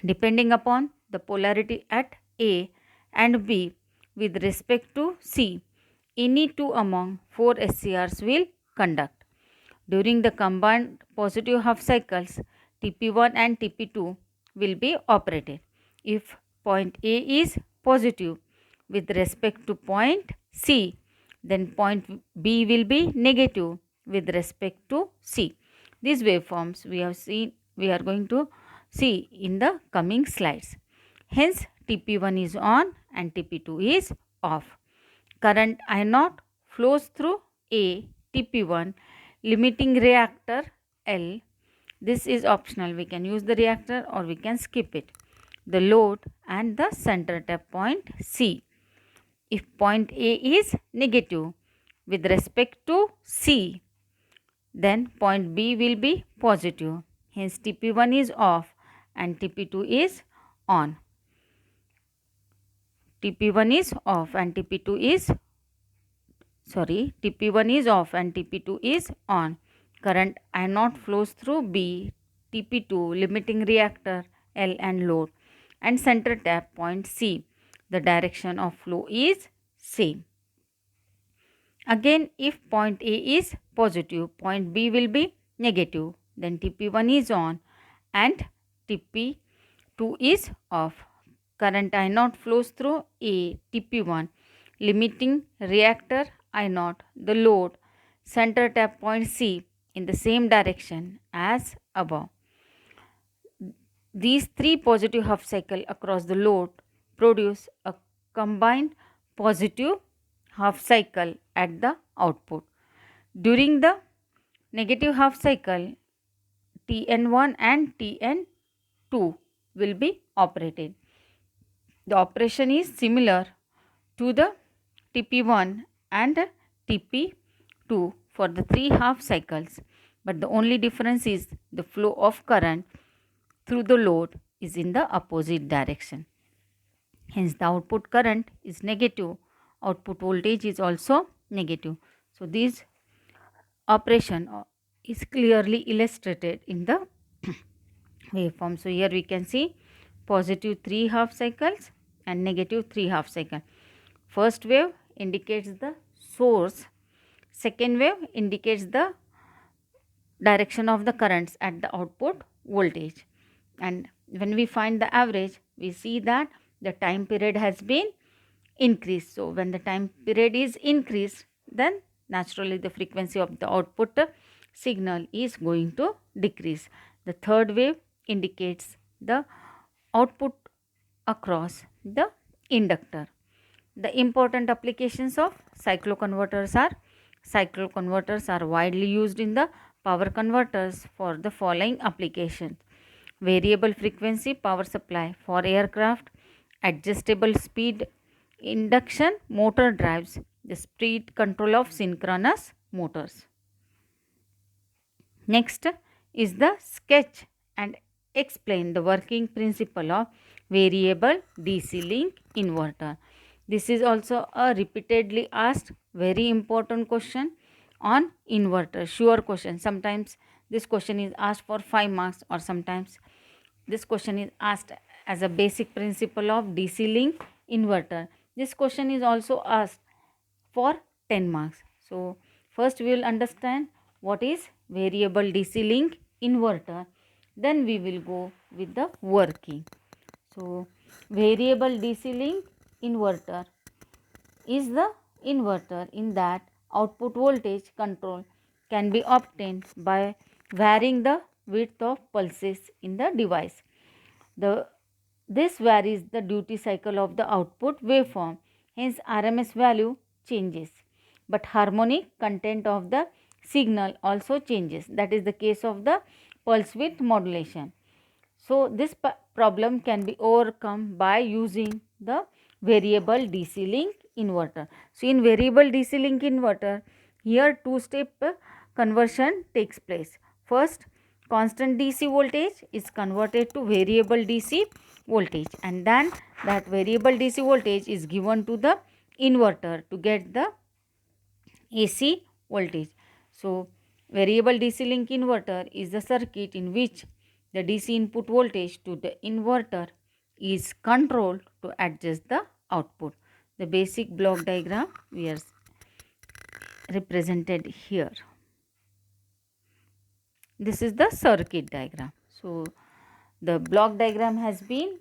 Depending upon the polarity at A and B with respect to C, any two among 4 SCRs will conduct. During the combined positive half cycles, TP1 and TP2 will be operated. If point A is positive with respect to point C, then point B will be negative with respect to C. These waveforms we are going to see in the coming slides. Hence TP1 is on and TP2 is off. Current I0 flows through A TP1 limiting reactor L. This is optional, we can use the reactor or we can skip it. The load and the center tap point C. If point A is negative with respect to C, then point B will be positive. Hence TP1 is off and TP2 is on. TP1 is off and TP1 is off and TP2 is on. Current I0 flows through B, TP2 limiting reactor L and load, and center tap point C. The direction of flow is same. Again, if point A is positive, point B will be negative, then TP1 is on and TP2 is off. Current I0 flows through A, TP1 limiting reactor I0, the load, center tap point C in the same direction as above. These three positive half cycle across the load produce a combined positive half cycle at the output. During the negative half cycle, TN1 and TN2 will be operated. The operation is similar to the TP1 and TP2 for the three half cycles, but the only difference is the flow of current through the load is in the opposite direction. Hence the output current is negative, output voltage is also negative. So this operation is clearly illustrated in the waveform. So here we can see positive 3 half cycles and negative 3 half cycle. First wave indicates the source, second wave indicates the direction of the currents at the output voltage, and when we find the average we see that the time period has been increased. So when the time period is increased, then naturally the frequency of the output signal is going to decrease. The third wave indicates the output across the inductor. The important applications of cycloconverters are widely used in the power converters for the following applications: variable frequency power supply for aircraft, adjustable speed induction motor drives, the speed control of synchronous motors. Next is the sketch and explain the working principle of variable DC link inverter. This is also a repeatedly asked very important question on inverter, sure question. Sometimes this question is asked for 5 marks, or sometimes this question is asked as a basic principle of DC link inverter. This question is also asked for 10 marks. So first we will understand what is variable DC link inverter, then we will go with the working. So variable DC link inverter is the inverter in that output voltage control can be obtained by varying the width of pulses in the device. This varies the duty cycle of the output waveform, hence RMS value changes, but harmonic content of the signal also changes. That is the case of the pulse width modulation. So this problem can be overcome by using the variable DC link inverter. So in variable DC link inverter, here two-step conversion takes place. First, constant DC voltage is converted to variable DC voltage, and then that variable DC voltage is given to the inverter to get the AC voltage. So variable DC link inverter is the circuit in which the DC input voltage to the inverter is controlled to adjust the output. The basic block diagram we are represented here. This is the circuit diagram. So the block diagram has been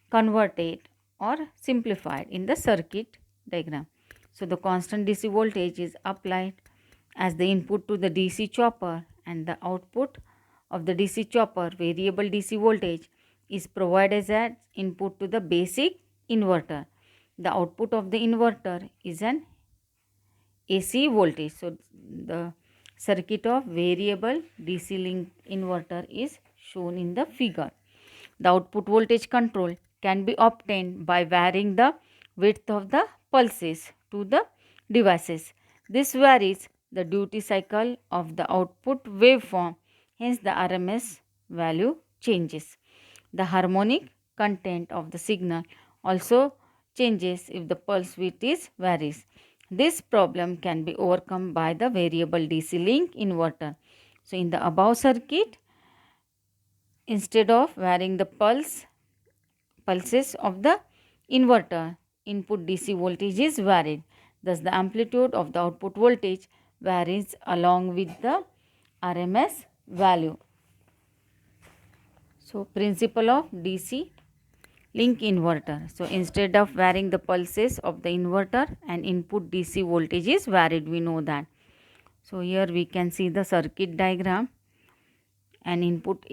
converted or simplified in the circuit diagram. So the constant DC voltage is applied as the input to the DC chopper, and the output of the DC chopper variable DC voltage is provided as input to the basic inverter. The output of the inverter is an AC voltage. So the circuit of variable DC link inverter is shown in the figure. The output voltage control can be obtained by varying the width of the pulses to the devices. This varies the duty cycle of the output waveform, hence the RMS value changes. The harmonic content of the signal also changes if the pulse width is varies. This problem can be overcome by the variable DC link inverter. So in the above circuit, instead of varying the pulses of the inverter, input DC voltage is varied. Thus the amplitude of the output voltage varies along with the RMS value. So principle of DC link inverter. So instead of varying the pulses of the inverter, and input DC voltage is varied, we know that. So here we can see the circuit diagram. An input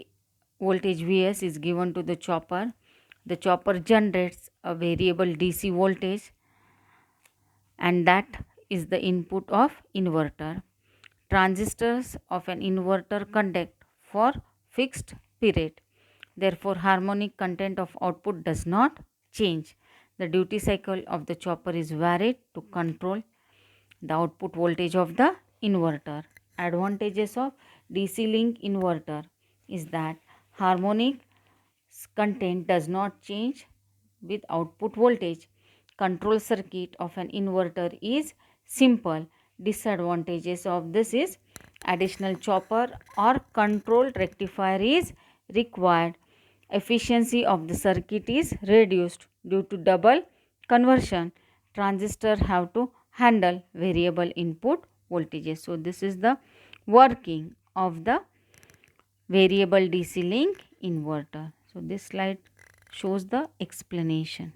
voltage Vs is given to the chopper. The chopper generates a variable DC voltage, and that is the input of inverter. Transistors of an inverter conduct for fixed period. Therefore, harmonic content of output does not change. The duty cycle of the chopper is varied to control the output voltage of the inverter. Advantages of DC link inverter is that harmonic content does not change with output voltage. Control circuit of an inverter is simple. Disadvantages of this is additional chopper or control rectifier is required. Efficiency of the circuit is reduced due to double conversion. Transistors have to handle variable input voltages. So this is the working of the variable DC link inverter. So this slide shows the explanation.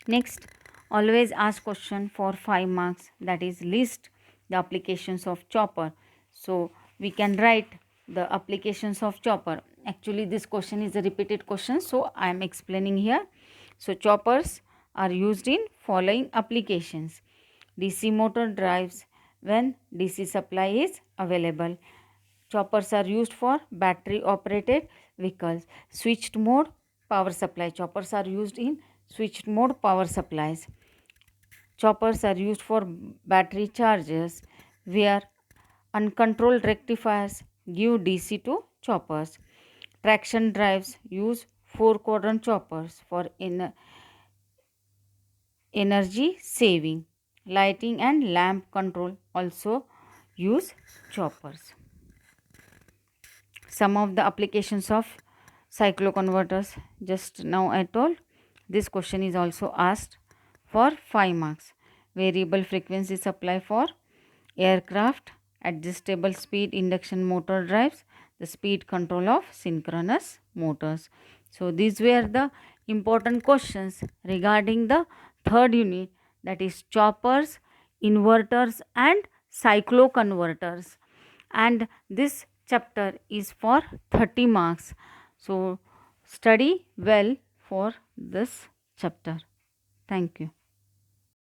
Next, always ask question for 5 marks, that is list the applications of chopper. So we can write the applications of chopper. Actually this question is a repeated question, so I am explaining here. So choppers are used in following applications. DC motor drives when DC supply is available. Choppers are used for battery operated vehicles. Switched mode power supply. Choppers are used in switched mode power supplies. Choppers are used for battery chargers where uncontrolled rectifiers give DC to choppers. Traction drives use 4-quadrant choppers for energy saving. Lighting and lamp control also use choppers. Some of the applications of cycloconverters, just now I told. This question is also asked for 5 marks. Variable frequency supply for aircraft, adjustable speed induction motor drives, the speed control of synchronous motors. So these were the important questions regarding the third unit, that is choppers, inverters and cycloconverters. And this chapter is for 30 marks. So study well for this chapter. Thank you.